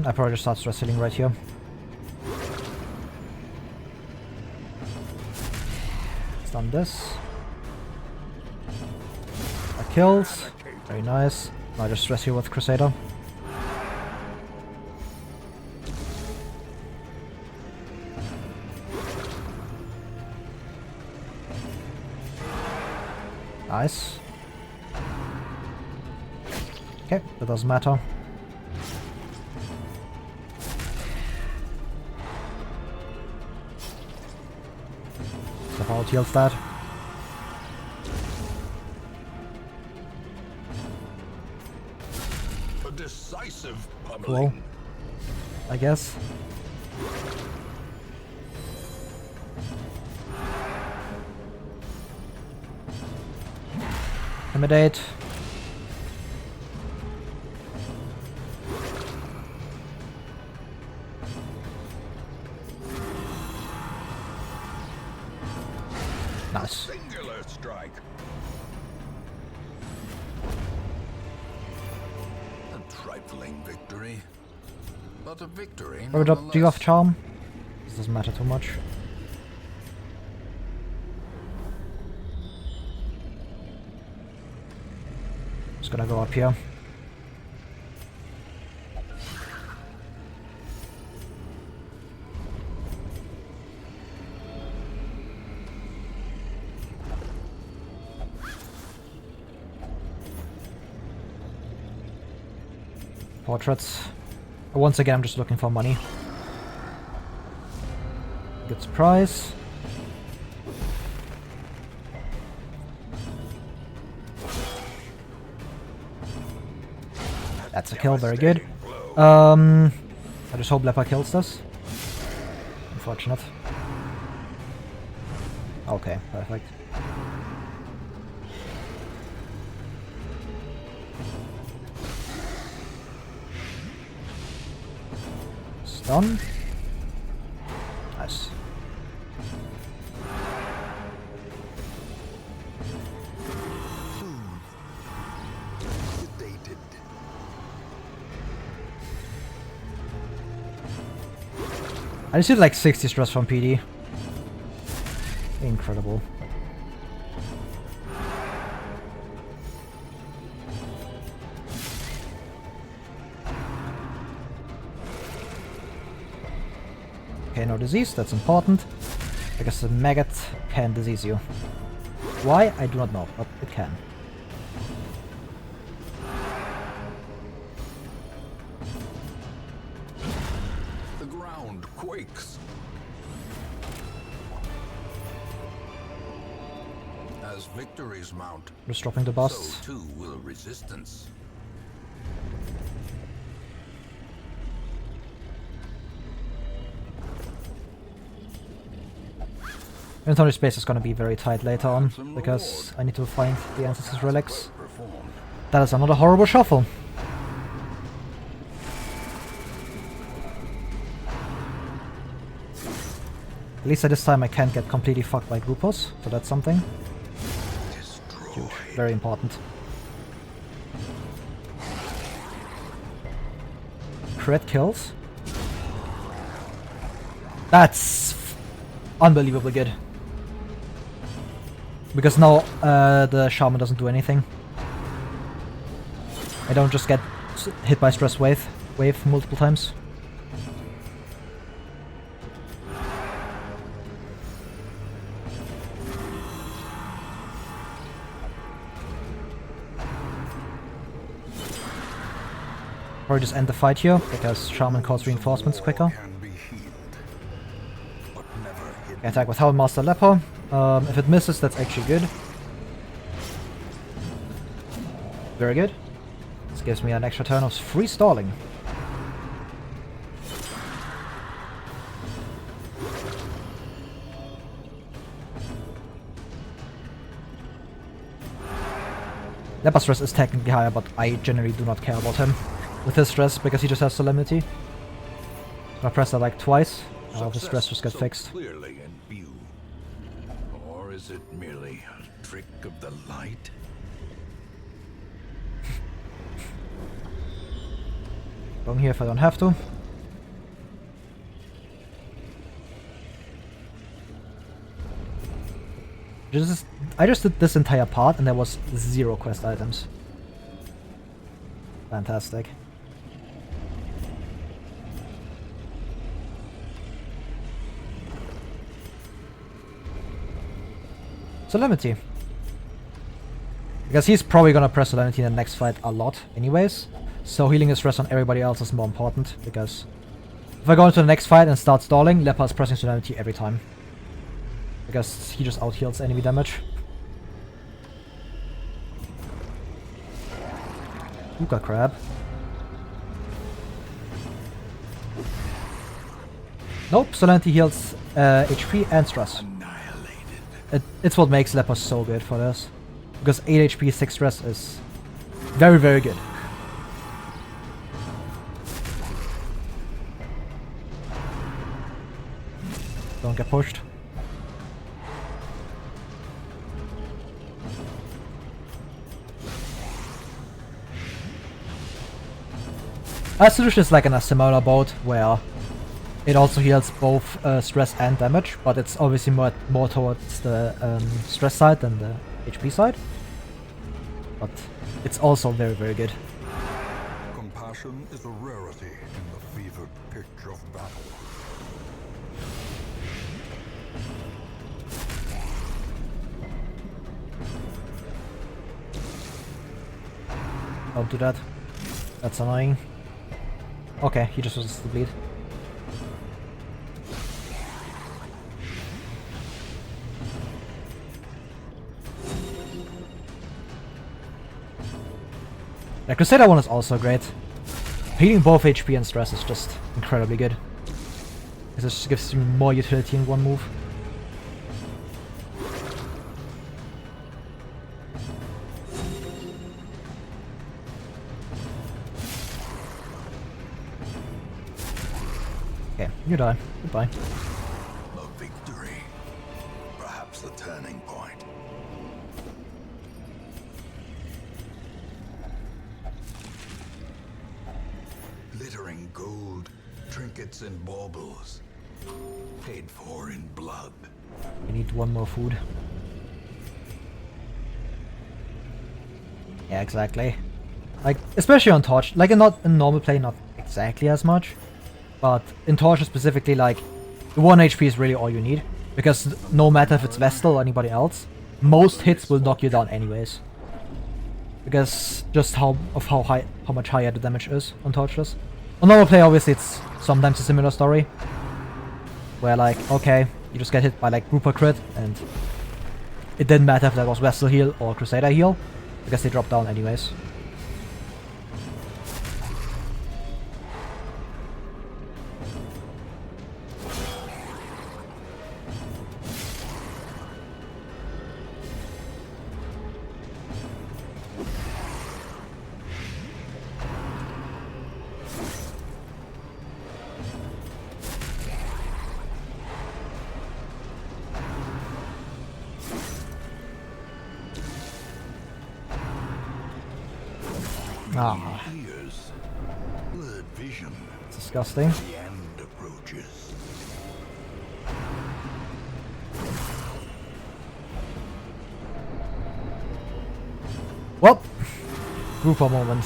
I probably just start stress healing right here. Stun this. That kills. Very nice. Now just stress heal with Crusader. Nice. Okay, that doesn't matter. So how it heals that. A decisive pummeling. Cool. I guess. Intimidate. Nice. Singular strike. A trifling victory, but a victory. Do you have Charm? This doesn't matter too much. Just gonna go up here. Portraits. Once again, I'm just looking for money. Good surprise. That's a kill, very good. I just hope Leper kills this. Unfortunate. Okay, perfect. Stun. Nice. I just did like 60 stress from PD. Incredible. Okay, no disease, that's important. Because the maggot can disease you. Why? I do not know, but it can. The ground quakes. As victories mount, Just dropping the boss. so too will resistance. Inventory space is gonna be very tight later on, because I need to find the Ancestors relics. That is another horrible shuffle. At least at this time I can't get completely fucked by Grupos, so that's something. Huge. Very important. Crit kills. That's unbelievably good. Because now the Shaman doesn't do anything. I don't just get hit by stress wave multiple times. Or just end the fight here, because Shaman calls reinforcements quicker. Attack with Houndmaster Leper. If it misses, that's actually good. Very good. This gives me an extra turn of free stalling. Leper stress is technically higher, but I generally do not care about him with his stress, because he just has Solemnity. So I press that like twice, all of his stress just gets fixed. Clearly in view. Or is it merely a trick of the light? Going here if I don't have to. I just did this entire part and there was 0 quest items. Fantastic. Solemnity. Because he's probably gonna press Solemnity in the next fight a lot anyways. So healing his stress on everybody else is more important, because if I go into the next fight and start stalling, Leper is pressing Solemnity every time. Because he just out-heals enemy damage. Hookah Crab. Nope, Solemnity heals HP and stress. It's what makes Leper so good for this. Because 8 HP, 6 stress is very, very good. Don't get pushed. Our solution is like in a similar boat where it also heals both stress and damage, but it's obviously more towards the stress side than the HP side. But it's also very, very good. Compassion is a rarity in the fevered pitch of battle. Don't do that. That's annoying. Okay, he just wants to bleed. The Crusader one is also great. Healing both HP and stress is just incredibly good. It just gives you more utility in one move. Okay, you die. Goodbye. A victory. Perhaps the turning point. Glittering gold, trinkets and baubles. Paid for in blood. I need one more food. Yeah, exactly. Like, especially on Torch. Like, in normal play, not exactly as much. But in Torch specifically, like, the 1 HP is really all you need. Because no matter if it's Vestal or anybody else, most hits will knock you down anyways. Because just how much higher the damage is on Torchless. On normal play, obviously, it's sometimes a similar story. Where, like, okay, you just get hit by, like, grouper crit, and it didn't matter if that was Vestal heal or Crusader heal, because they drop down anyways. Ah, Ears. Blurred vision. it's disgusting. The end approaches. Well, grouper moment.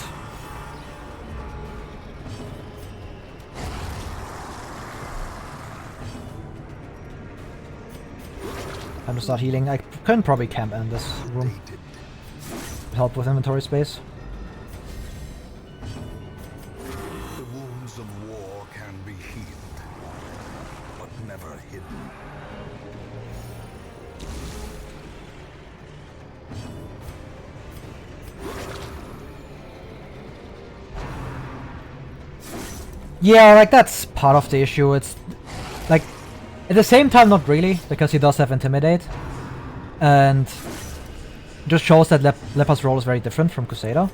Time to start healing. I can probably camp in this room. Help with inventory space. The wounds of war can be healed, but never hidden. Yeah, like, that's part of the issue. It's like, at the same time, not really, because he does have Intimidate, and it just shows that Leper's role is very different from Crusader,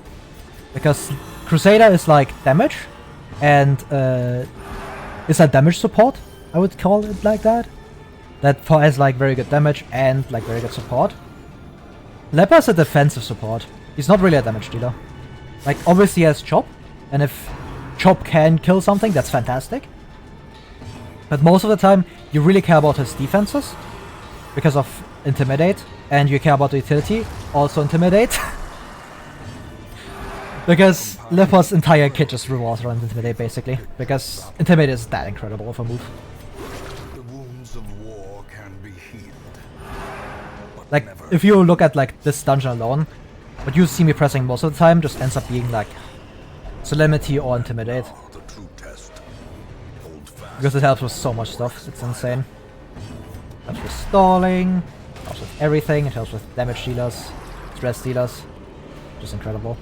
because Crusader is like damage, and is a damage support, I would call it like that. That has like very good damage and like very good support. Leper's a defensive support. He's not really a damage dealer. Like, obviously he has Chop, and if Chop can kill something, that's fantastic. But most of the time, you really care about his defenses because of Intimidate, and you care about the utility, also Intimidate. Because Leper's entire kit just revolves around Intimidate, basically. Because Intimidate is that incredible of a move. The wounds of war can be healed. But Like, never if you look at like this dungeon alone, what you see me pressing most of the time just ends up being like Solemnity or Intimidate. now the true test. Hold fast. Because it helps with so much stuff, it's insane. It helps with stalling, it helps with everything, it helps with damage dealers, stress dealers. Just incredible.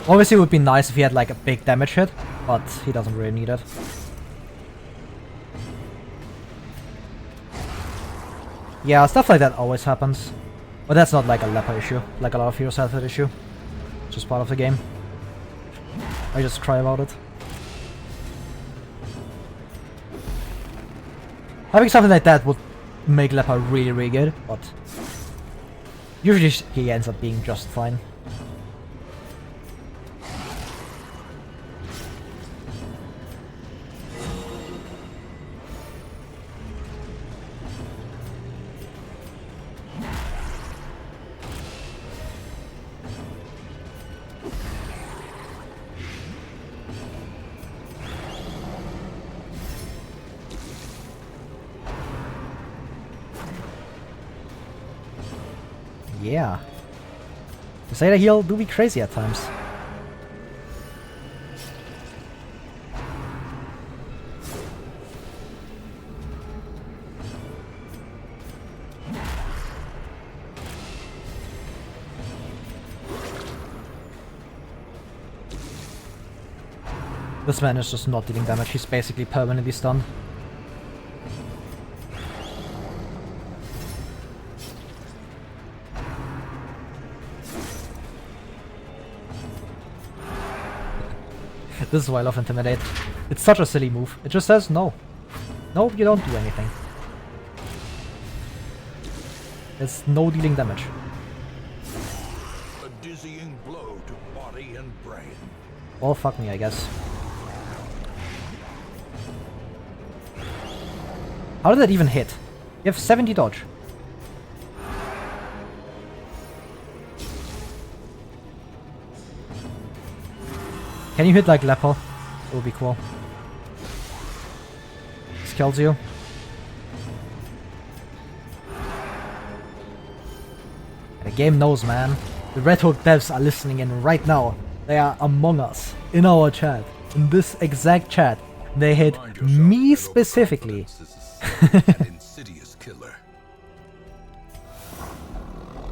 Obviously it would be nice if he had like a big damage hit, but he doesn't really need it. Yeah, stuff like that always happens. But that's not like a Leper issue, like a lot of heroes have that issue. It's just part of the game. I just cry about it. Having something like that would make Leper really, really good, but usually he ends up being just fine. Yeah. To say that he'll do be crazy at times. This man is just not dealing damage, he's basically permanently stunned. This is why I love Intimidate. It's such a silly move. It just says no. No, you don't do anything. There's no dealing damage. A dizzying blow to body and brain. Well, fuck me, I guess. How did that even hit? You have 70 dodge. Can you hit like Leper? It would be cool. This kills you. The game knows, man. The Red Hook devs are listening in right now. They are among us, in our chat, in this exact chat. They hit me specifically. An insidious killer.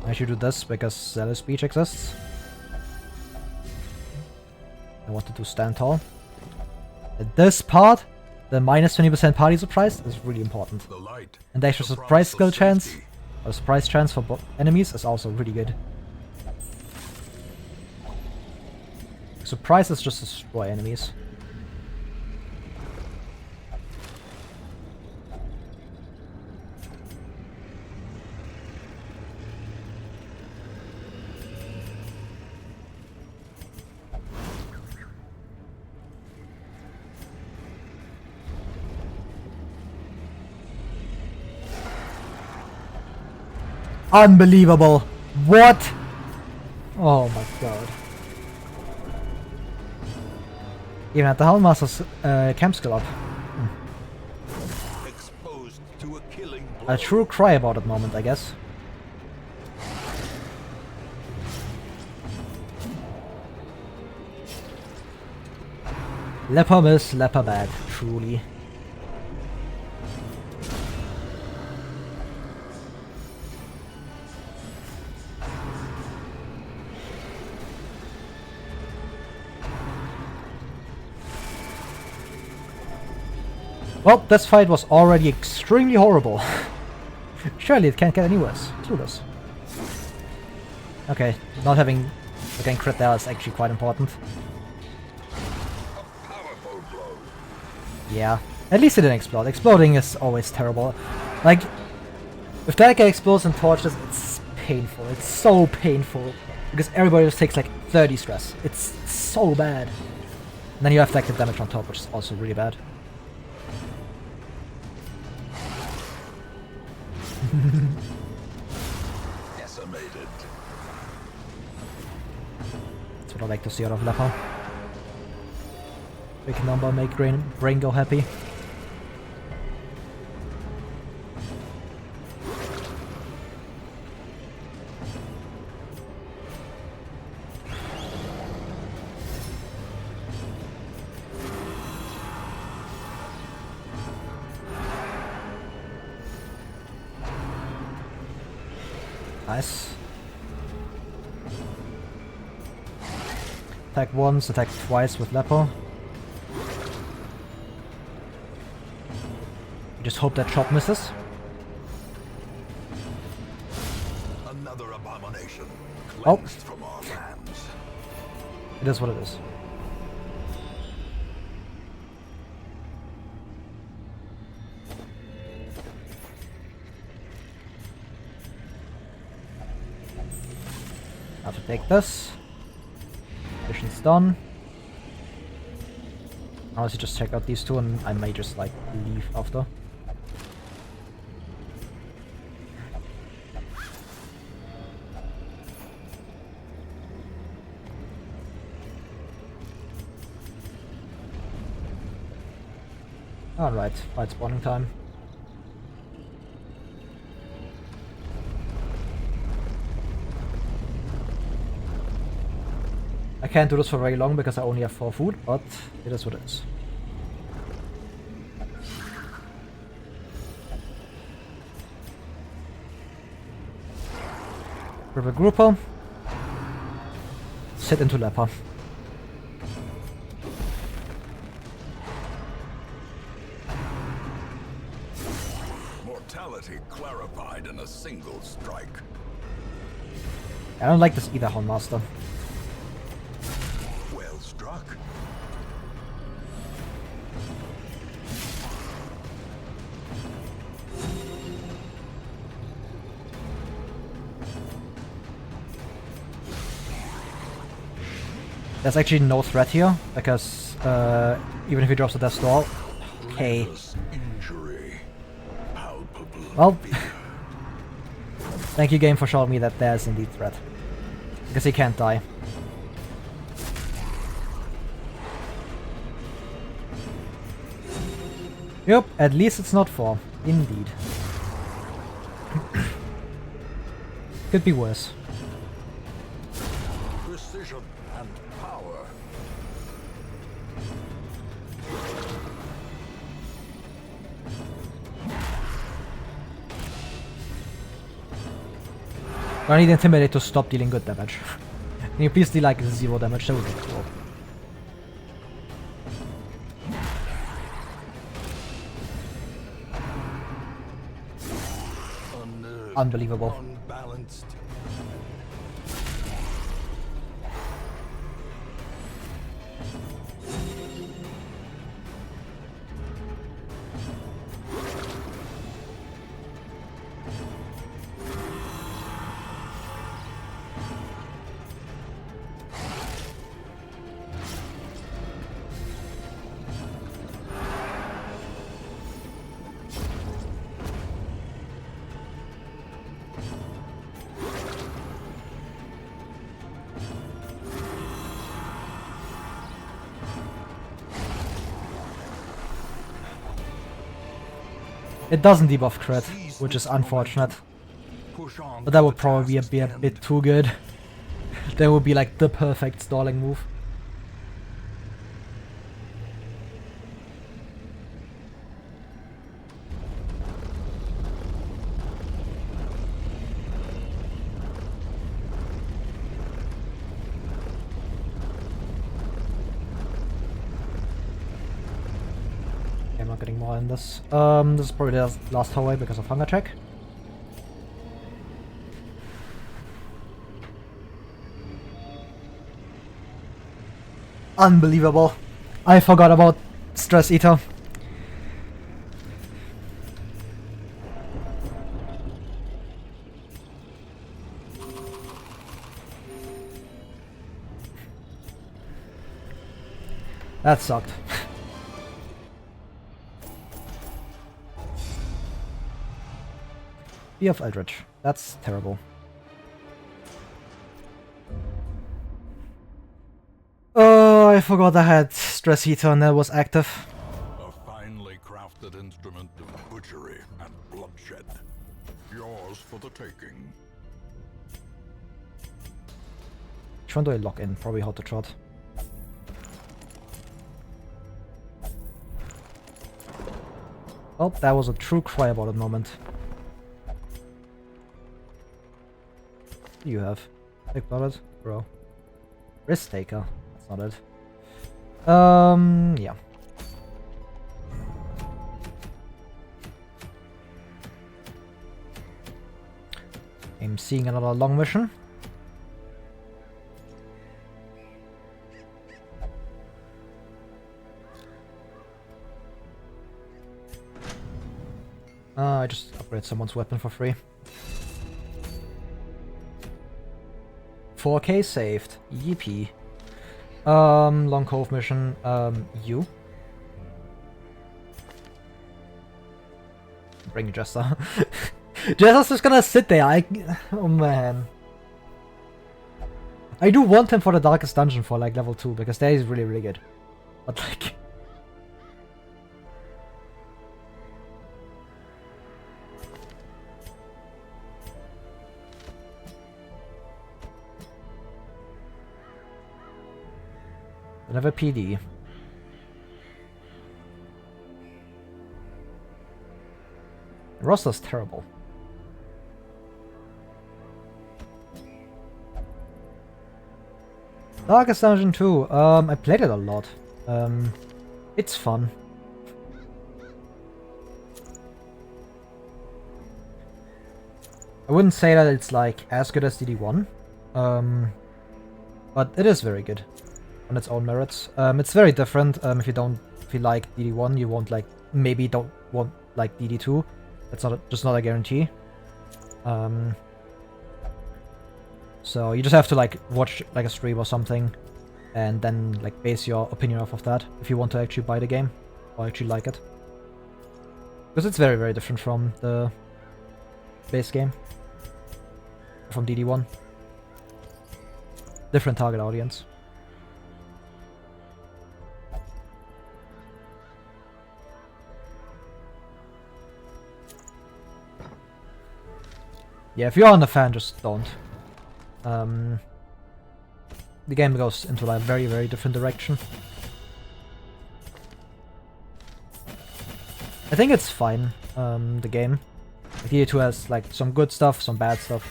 I should do this because Zealous Speech exists. I wanted to stand tall. At this part, the minus 20% party surprise is really important. And the extra surprise skill chance, or surprise chance for enemies is also really good. Surprise is just destroy enemies. Unbelievable! What? Oh my god. Even at the Helmmaster's camp skill up. Exposed to a killing blow. A true cry about it moment, I guess. Leper miss, leper bad, truly. Well, this fight was already extremely horrible. Surely it can't get any worse. Do this. Okay, not having again crit there is actually quite important. A powerful blow. Yeah, at least it didn't explode. Exploding is always terrible. Like, if that guy explodes and torches, it's painful. It's so painful. Because everybody just takes like 30 stress. It's so bad. And then you have active damage on top, which is also really bad. Decimated. That's what I like to see out of Leper. Big number, make brain go happy. Nice. Attack once, attack twice with Leper. You just hope that chop misses. Another abomination Oh. cleansed from our lands. It is what it is. Now to take this. Mission's done. Honestly, just check out these two and I may just like leave after. Alright, fight spawning time. I can't do this for very long because I only have 4 food, but it is what it is. River Grouper. Sit into Leper. Mortality clarified in a single strike. I don't like this either, Hornmaster. Well struck. There's actually no threat here, because even if he drops the Death Door... Okay. Well... Thank you, game, for showing me that there's indeed threat. Because he can't die. Yep, at least it's not 4. Indeed. Could be worse. Precision and power. I need Intimidate to stop dealing good damage. Can you please deal like 0 damage? That would be cool. Unbelievable. Unbalanced. It doesn't debuff crit, which is unfortunate. But that would probably be a bit too good. That would be like the perfect stalling move. I'm not getting more in this. This is probably the last hallway because of hunger check. Unbelievable. I forgot about Stress Eater. That sucked. Bee of Eldritch. That's terrible. Oh, I forgot I had Stress Heater and that was active. A finely crafted instrument of butchery and bloodshed. Yours for the taking. Which one do I lock in? Probably Hot to Trot. Oh, that was a true cry about it moment. What do you have? Big blooded? Bro. Risk Taker. That's not it. Yeah. I'm seeing another long mission. I just upgrade someone's weapon for free. 4K saved. Yippee. Long Cove mission. You. Bring Jester. Jester's just gonna sit there. Oh man. I do want him for the Darkest Dungeon for like level 2, because there he's really, really good. But like... Another PD. The roster's terrible. Darkest Dungeon 2. I played it a lot. It's fun. I wouldn't say that it's like as good as DD1, but it is very good on its own merits. It's very different. If you like DD1, you won't like, maybe don't want like DD2. That's just not a guarantee. So you just have to like watch like a stream or something, and then like base your opinion off of that if you want to actually buy the game or actually like it, because it's very, very different from the base game, from DD1. Different target audience. Yeah, if you aren't a fan, just don't. The game goes into like a very, very different direction. I think it's fine, the game. DD2 has like some good stuff, some bad stuff.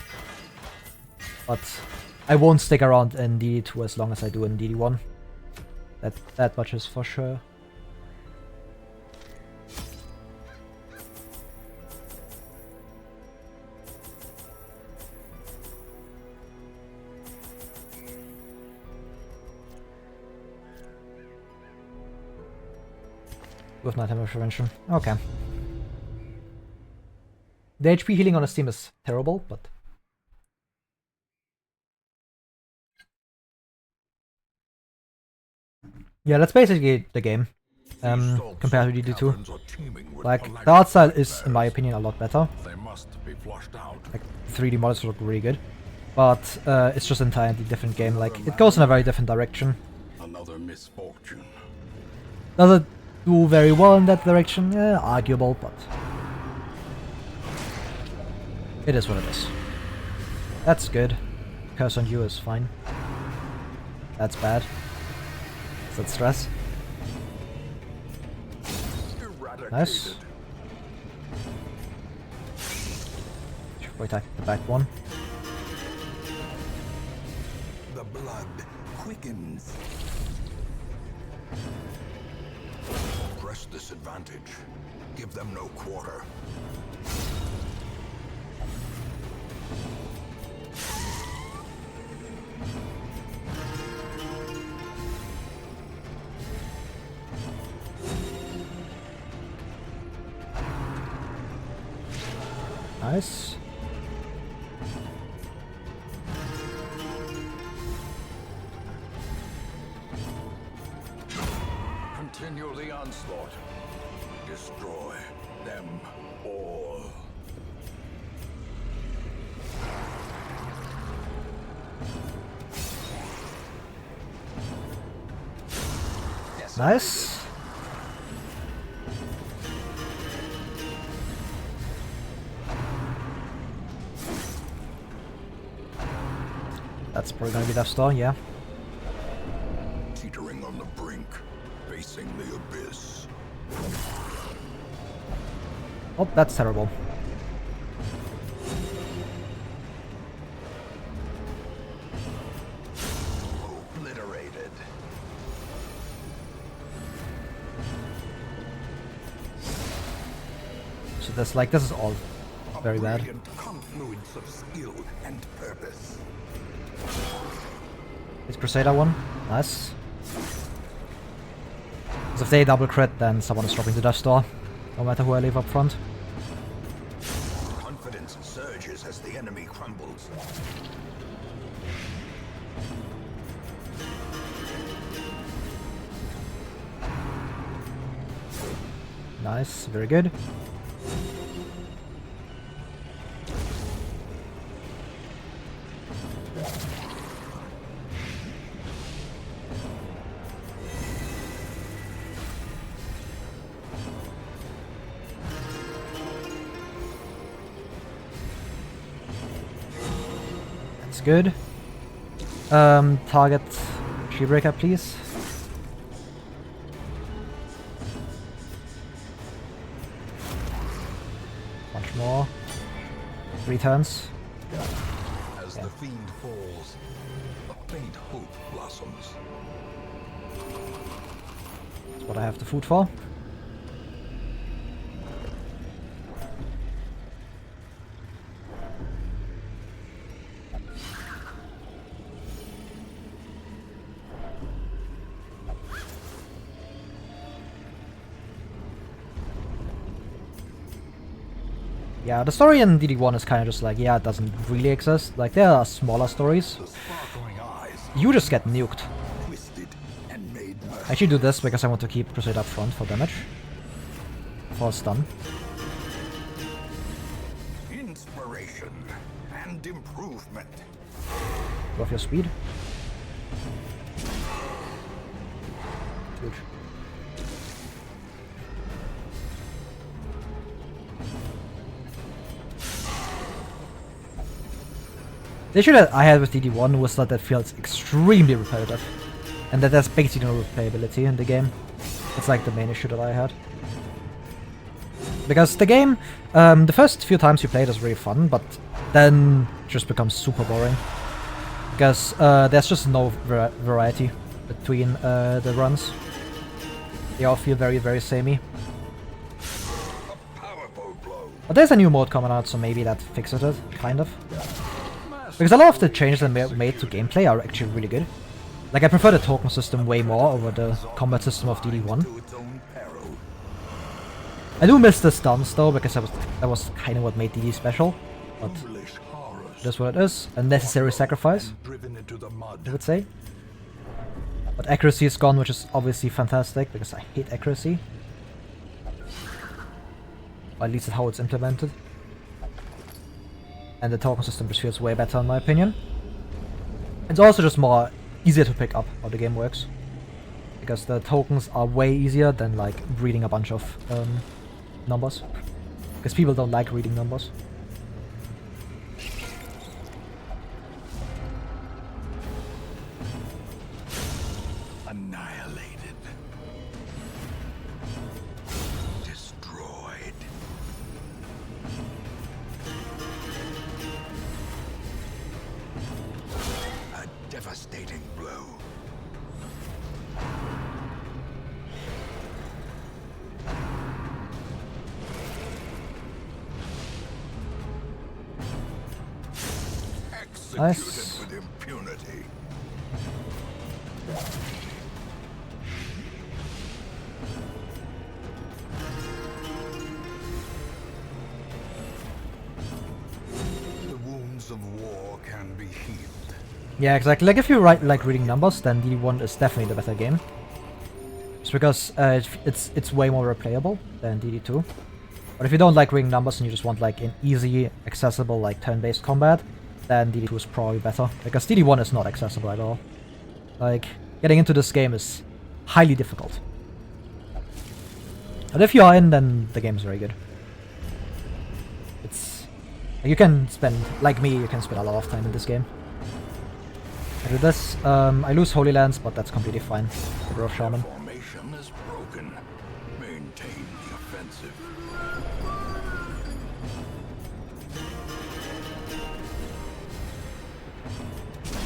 But I won't stick around in DD2 as long as I do in DD1. That much is for sure. With night damage prevention. Okay. The HP healing on the Steam is terrible, but... yeah, that's basically the game, compared to DD2. Like, the art style is, in my opinion, a lot better. Like, 3D models look really good. But, it's just an entirely different game. Like, it goes in a very different direction. Another misfortune. Does it do very well in that direction? Yeah, arguable, but... it is what it is. That's good. Curse on you is fine. That's bad. Is that stress? Nice. Should we attack the back one? The blood quickens. Press this advantage. Give them no quarter. Nice. Continue the onslaught. Destroy them all. Nice. That's probably gonna be Death Star, yeah. Teetering on the brink, facing the abyss. Oh, that's terrible. Obliterated. So that's like, this is all very bad. Brilliant confluence of skill and purpose. It's Crusader one. Nice. Because if they double crit, then someone is dropping the Death Star, no matter who I leave up front. Confidence surges as the enemy crumbles. Nice, very good. That's good. Target Shieldbreaker, please. Much more. 3 turns. As the fiend falls, a faint hope blossoms. That's what I have the food for. Yeah, the story in DD1 is kind of just like, yeah, it doesn't really exist. Like, there are smaller stories. You just get nuked. I actually do this because I want to keep Crusade up front for damage. For a stun. Inspiration and improvement. Go off your speed. Huge. The issue that I had with DD1 was that it feels extremely repetitive, and that there's basically no replayability in the game. It's like the main issue that I had. Because the game, the first few times you play it is really fun, but then it just becomes super boring. Because there's just no variety between the runs. They all feel very, very samey. But there's a new mode coming out, so maybe that fixes it, kind of. Because a lot of the changes that made to gameplay are actually really good. Like, I prefer the token system way more over the combat system of DD1. I do miss the stuns though, because that was kind of what made DD special. But that's what it is. A necessary sacrifice, I would say. But accuracy is gone, which is obviously fantastic, because I hate accuracy. Or at least how it's implemented. And the token system just feels way better in my opinion. It's also just more easier to pick up how the game works. Because the tokens are way easier than like reading a bunch of numbers. Because people don't like reading numbers. Annihilated. Destroyed. A devastating blow. Nice. With impunity. The wounds of war can be healed. Yeah, exactly. Like if you like reading numbers, then DD1 is definitely the better game. Just because it's way more replayable than DD2. But if you don't like reading numbers and you just want like an easy, accessible, like turn-based combat, then DD2 is probably better. Because DD1 is not accessible at all. Like, getting into this game is highly difficult. But if you are in, then the game is very good. It's... You can spend, like me, you can spend a lot of time in this game. I do this, I lose Holy Lands, but that's completely fine. The Growth Shaman. Formation is broken. Maintain the offensive.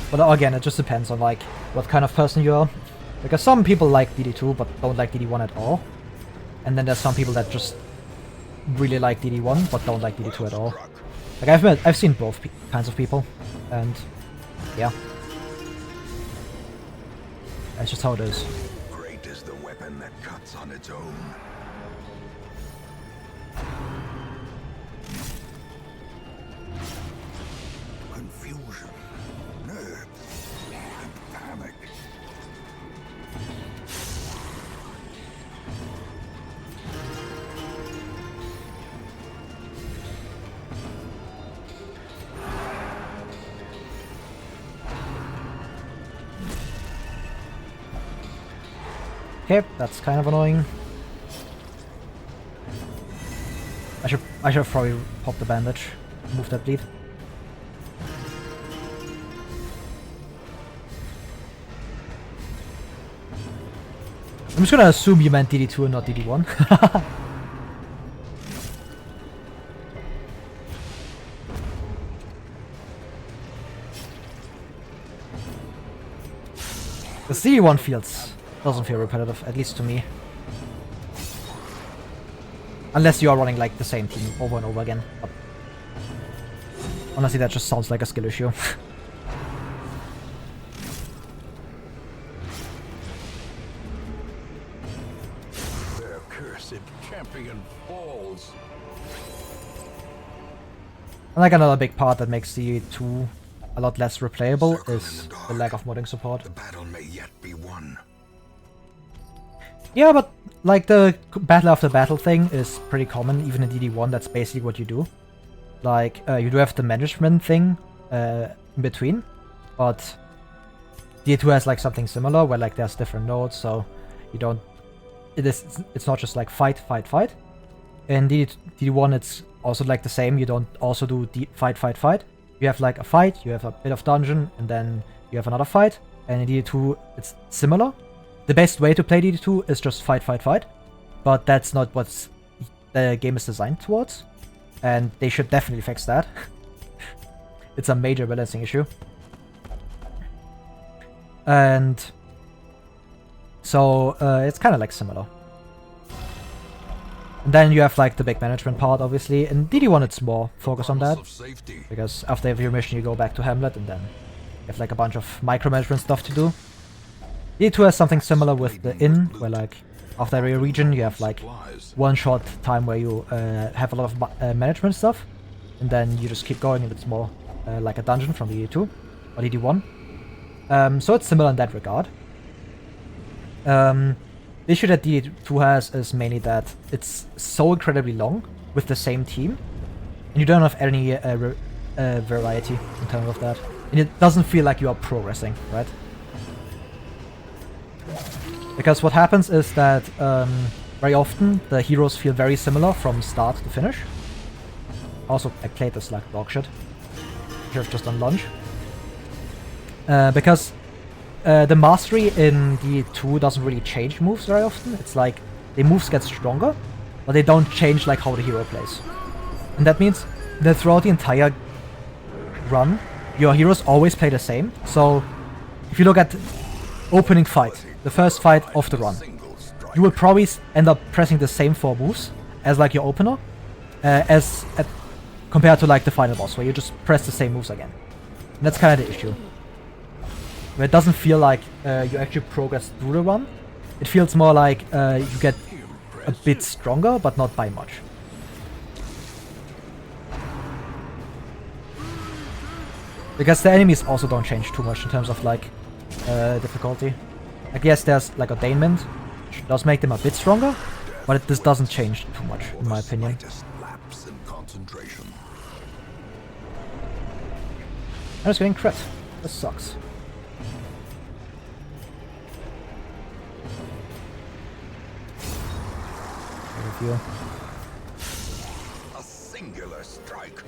But again, it just depends on like what kind of person you are. Because some people like DD2 but don't like DD1 at all. And then there's some people that just really like DD1 but don't like DD2 at all. Like I've seen both kinds of people, and yeah, that's just how it is. Great is the weapon that cuts on its own. Confusion. Nerves. Okay, that's kind of annoying. I should probably pop the bandage, move that bleed. I'm just gonna assume you meant DD2 and not DD1. The DD1 doesn't feel repetitive, at least to me. Unless you are running like the same team over and over again. But honestly, that just sounds like a skill issue. Their cursed champion falls. And like another big part that makes DD2 a lot less replayable is the lack of modding support. The battle may yet be won. Yeah, but like the battle after battle thing is pretty common, even in DD1. That's basically what you do. Like you do have the management thing in between, but DD2 has like something similar where like there's different nodes, so you don't. It's not just like fight, fight, fight. In DD1, it's also like the same. You don't also do fight, fight, fight. You have like a fight, you have a bit of dungeon, and then you have another fight. And in DD2, it's similar. The best way to play DD2 is just fight, fight, fight. But that's not what the game is designed towards. And they should definitely fix that. It's a major balancing issue. And so it's kind of like similar. And then you have like the big management part, obviously. In DD1 it's more focused on that. Because after every mission you go back to Hamlet and then you have like a bunch of micromanagement stuff to do. DD2 has something similar with the inn, where like after every region you have like one short time where you have a lot of management stuff. And then you just keep going and it's more like a dungeon from DD2 or DD1. So it's similar in that regard. The issue that DD2 has is mainly that it's so incredibly long with the same team, and you don't have any variety in terms of that. And it doesn't feel like you are progressing, right? Because what happens is that very often the heroes feel very similar from start to finish. Also, I played this like dog shit. Should have just done lunge. Because the mastery in D2 doesn't really change moves very often. It's like the moves get stronger, but they don't change like how the hero plays. And that means that throughout the entire run, your heroes always play the same. So if you look at opening fight, the first fight of the run, you will probably end up pressing the same 4 moves as like your opener, compared to like the final boss, where you just press the same moves again. And that's kind of the issue. Where it doesn't feel like you actually progress through the run. It feels more like you get a bit stronger, but not by much. Because the enemies also don't change too much in terms of like difficulty. I guess there's like Ordainment, which does make them a bit stronger, but this doesn't change too much, in my opinion. I'm just getting crit. This sucks. Review. A singular strike.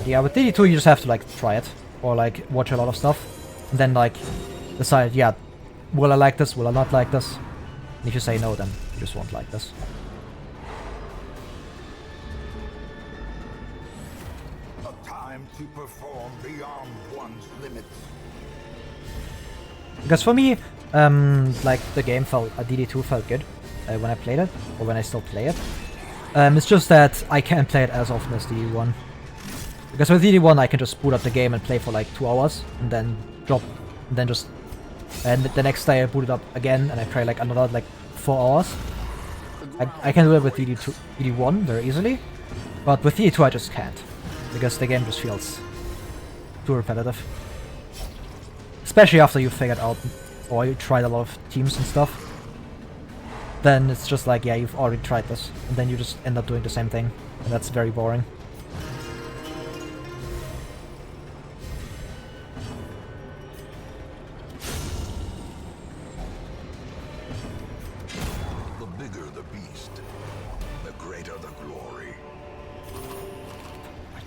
Yeah, with DD2 you just have to like try it, or like watch a lot of stuff, and then like decide, yeah, will I like this, will I not like this? And if you say no, then you just won't like this. A time to perform beyond one's limits. Because for me, like the game DD2 felt good when I played it, or when I still play it. It's just that I can't play it as often as DD1. Because with DD1 I can just boot up the game and play for like 2 hours, and then drop, and then just... And the next day I boot it up again, and I play like another like 4 hours. I can do it with DD1 very easily, but with DD2 I just can't. Because the game just feels too repetitive. Especially after you've figured out, or you tried a lot of teams and stuff. Then it's just like, yeah, you've already tried this, and then you just end up doing the same thing, and that's very boring.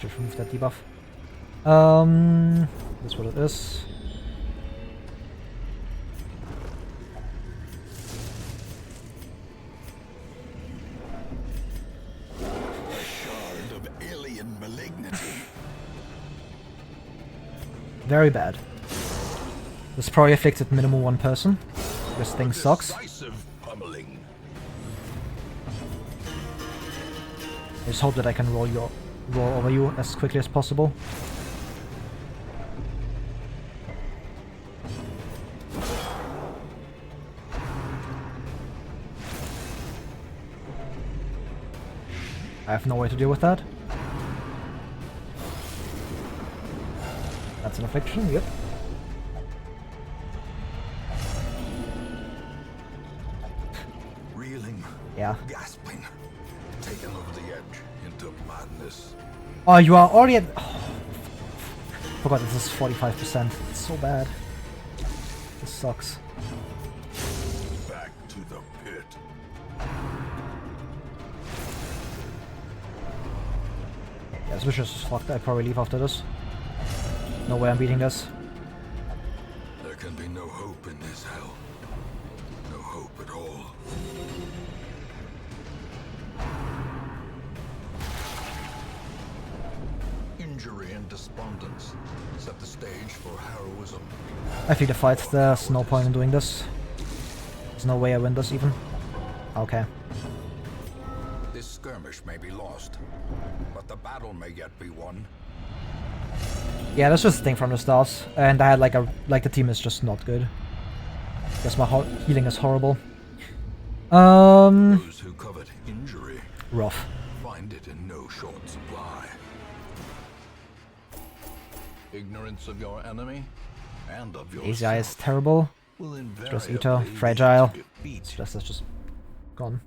Just remove that debuff. That's what it is. Very bad. This probably afflicted minimum one person. This thing sucks. I just hope that I can roll over you as quickly as possible. I have no way to deal with that. That's an affliction, yep. Reeling, yeah. Gasping, taken over the edge into madness. Oh, you are already at... Oh, forgot this is 45%. It's so bad. This sucks. Back to the pit. Yeah, this vicious is fucked. I probably leave after this. No way I'm beating this. There can be no hope in this hell. No hope at all. Injury and despondence set the stage for heroism. I feel the fight. There's no point in doing this. There's no way I win this even. Okay. This skirmish may be lost, but the battle may yet be won. Yeah, that's just a thing from the start, and I had the team is just not good. Guess my healing is horrible. Those who covet injury rough. find it in no short supply. Ignorance of your enemy and of your ACI is terrible. Stress Eater, fragile. Stress is just gone.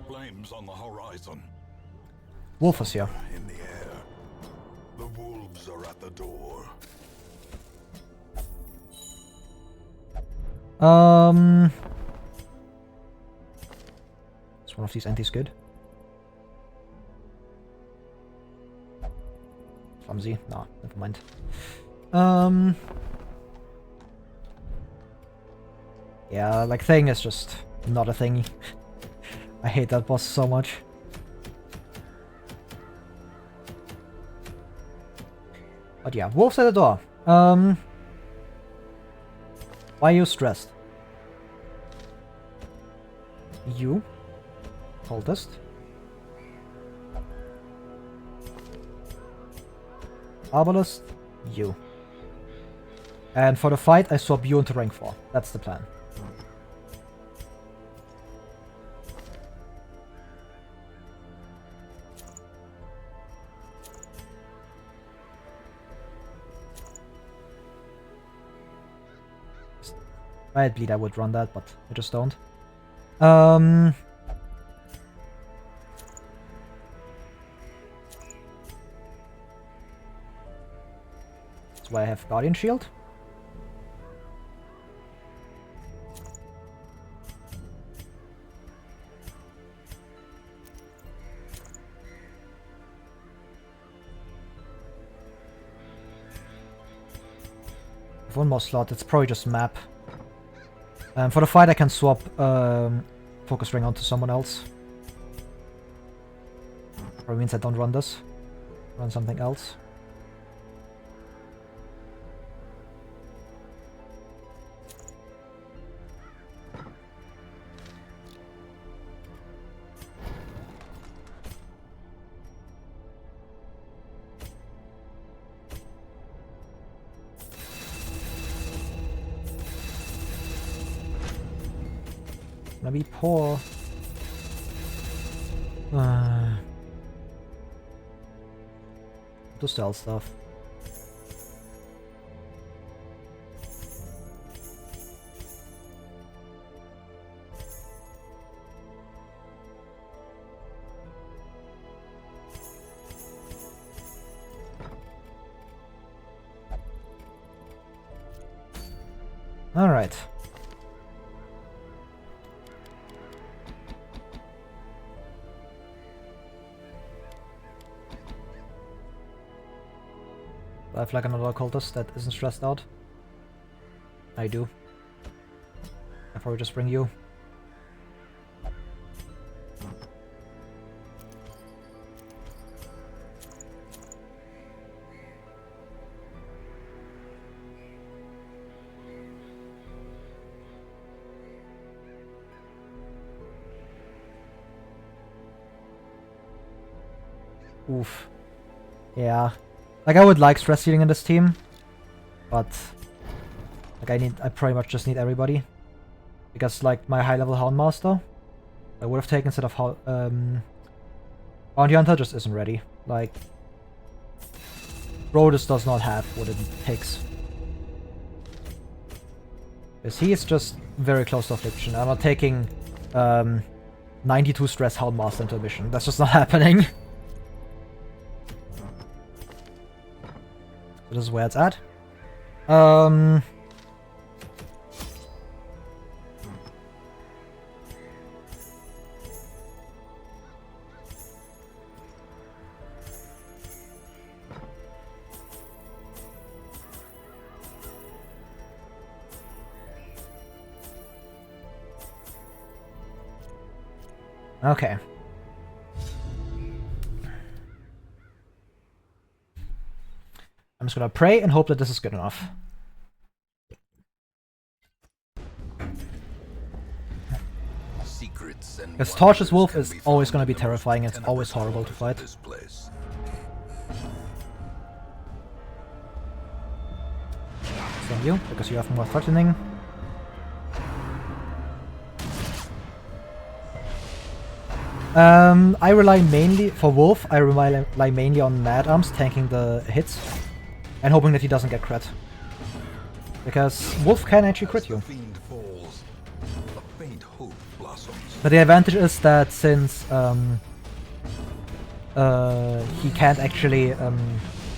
Flames on the horizon. Wolf is here. In the air. The wolves are at the door. Is one of these antis good? Clumsy? No, never mind. Yeah, like thing is just not a thing. I hate that boss so much. But yeah, wolves at the door. Why are you stressed? You? Cultist? Arbalist? You. And for the fight, I swap you into rank 4. That's the plan. If I had bleed, I would run that, but I just don't. That's why I have Guardian Shield. With one more slot, it's probably just map. For the fight, I can swap Focus Ring onto someone else. Probably means I don't run this. Run something else. Gonna be poor. To sell stuff. All right. I have like another cultist that isn't stressed out. I do. I'll probably just bring you. Oof. Yeah. Like, I would like stress healing in this team, but like I pretty much just need everybody. Because like my high level Houndmaster I would have taken instead of Bounty Hunter just isn't ready. Like, bro just does not have what it takes. Because he is just very close to affliction. I'm not taking 92 stress Houndmaster into a mission. That's just not happening. So this is where it's at. Okay. I'm just gonna pray and hope that this is good enough. Because Torchless Wolf is always gonna be terrifying, it's always horrible to fight. Thank you, because you have more threatening. I rely mainly, for Wolf, I rely mainly on Mad Arms tanking the hits and hoping that he doesn't get crit. Because Wolf can actually crit you. But the advantage is that since he can't actually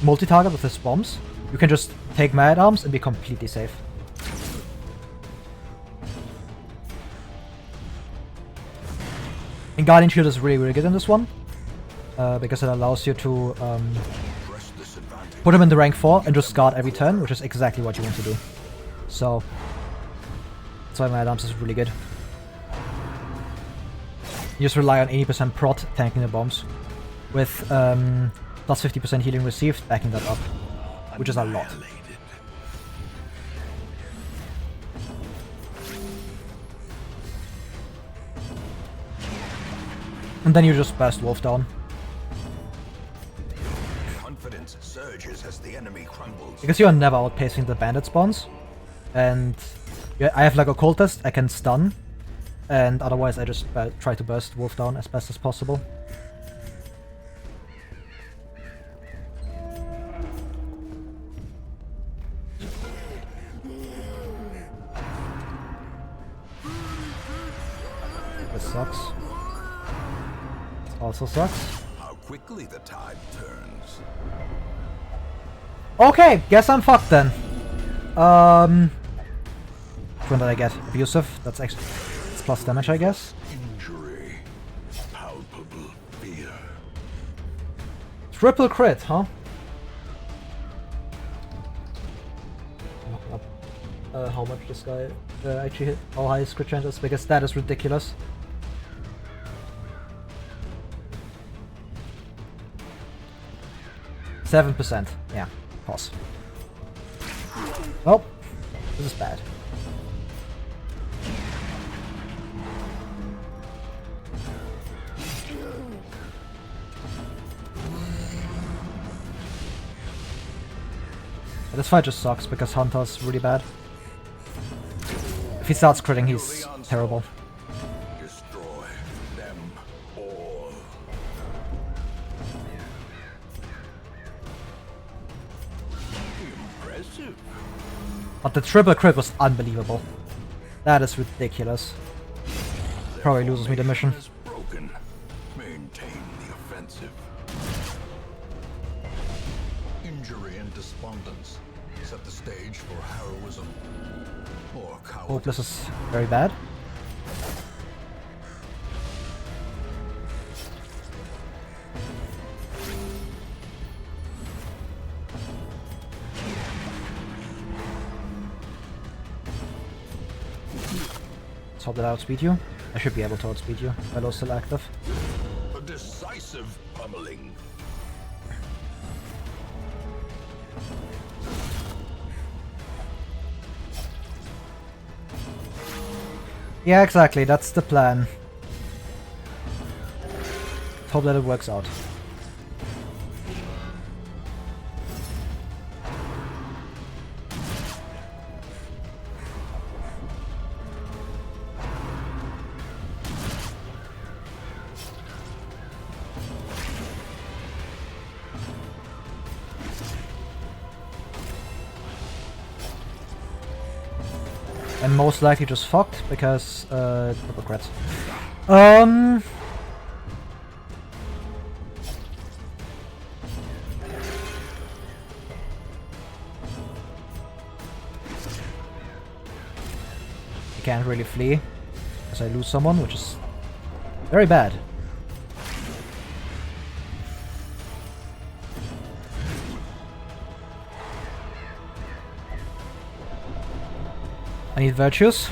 multi-target with his bombs, you can just take Mad Arms and be completely safe. And Guardian Shield is really good in this one, because it allows you to put him in the rank 4 and just guard every turn, which is exactly what you want to do. So, that's why Mad Arms is really good. You just rely on 80% prot tanking the bombs, with plus 50% healing received backing that up, which is a lot. And then you just burst Wolf down. Confidence surges as the enemy crumbles. Because you are never outpacing the bandit spawns. And I have like a cultist I can stun. And otherwise I just try to burst Wolf down as best as possible. This sucks. Also sucks. How quickly the tide turns. Okay, guess I'm fucked then. Which one did I get? Abusive? That's extra. It's plus damage, I guess. Injury. Palpable fear. Triple crit, huh? Look up how much this guy actually hit, how high his crit chance is, because that is ridiculous. %. Yeah, pause. Oh, this is bad. This fight just sucks because Hunter's really bad. If he starts critting, he's terrible. Destroy them all. Impressive. But the triple crit was unbelievable. That is ridiculous. Probably loses me the mission. Broken. Maintain the offensive. Injury and despondence set the stage for heroism or cowardice. Hopeless is very bad. Let's hope that I outspeed you. I should be able to outspeed you. Velo's still active. A decisive pummeling. Yeah, exactly. That's the plan. Hope that it works out. And most likely just fucked because triple crits. I can't really flee because I lose someone, which is very bad. I need virtues.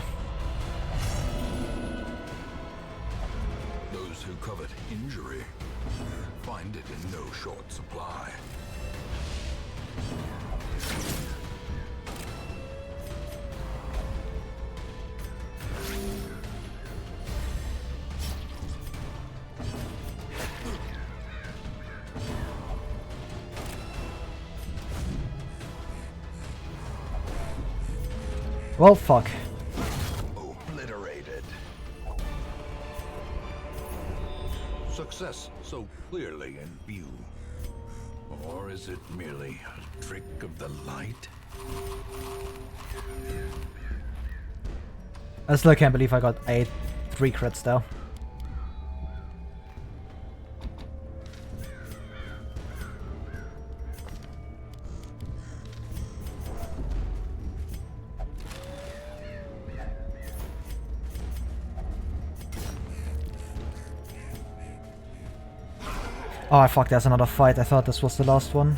Those who covet injury find it in no short supply. Well, fuck. Obliterated. Success so clearly in view. Or is it merely a trick of the light? I still can't believe I got 3 crits though. Oh fuck, there's another fight. I thought this was the last one.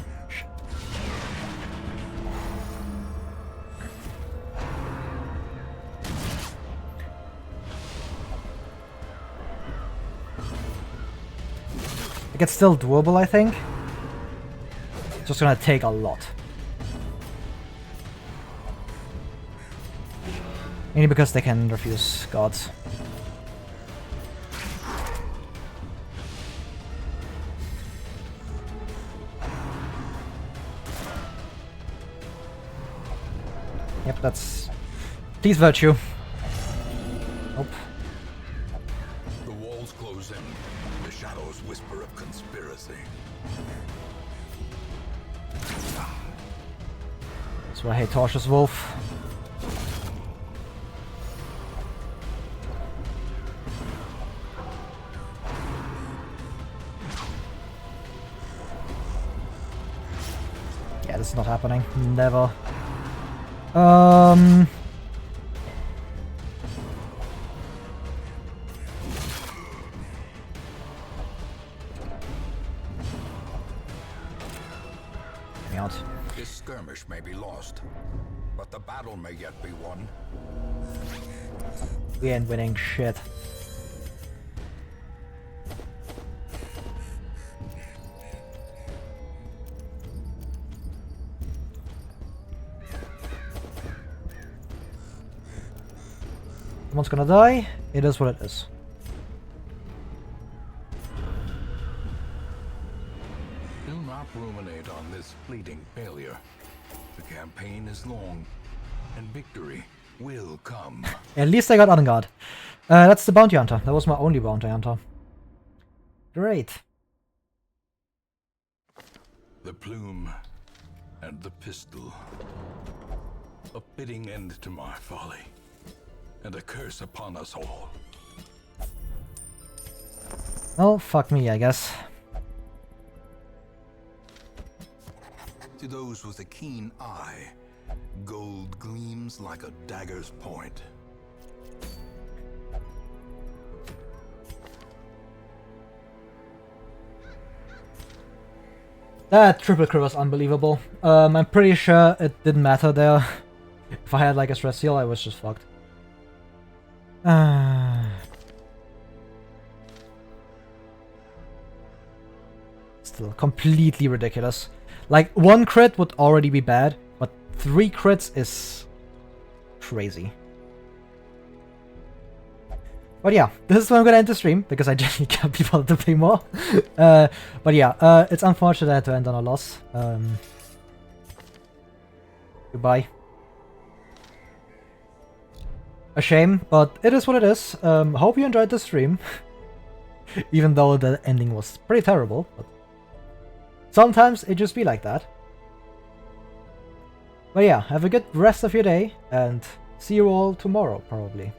Like, it's still doable, I think. It's just gonna take a lot. Mainly because they can refuse gods. Yep, that's... Please, virtue. Nope. The walls close in. The shadows whisper of conspiracy. That's why I hate Torchless Wolf. Yeah, this is not happening. Never. Me out. This skirmish may be lost, but the battle may yet be won. We ain't winning shit. Someone's gonna die. It is what it is. Do not ruminate on this fleeting failure. The campaign is long, and victory will come. At least I got Unguard. That's the bounty hunter. That was my only bounty hunter. Great. The plume and the pistol. A fitting end to my folly, and a curse upon us all. Well, fuck me, I guess. To those with a keen eye, gold gleams like a dagger's point. That triple crit was unbelievable. I'm pretty sure it didn't matter there. If I had like a stress heal, I was just fucked. Still completely ridiculous. Like, 1 crit would already be bad, but 3 crits is crazy. But yeah, this is when I'm gonna end the stream, because I genuinely can't be bothered to play more. But yeah, it's unfortunate I had to end on a loss. Goodbye. A shame, but it is what it is. Hope you enjoyed the stream. Even though the ending was pretty terrible. But sometimes it just be like that. But yeah, have a good rest of your day, and see you all tomorrow, probably.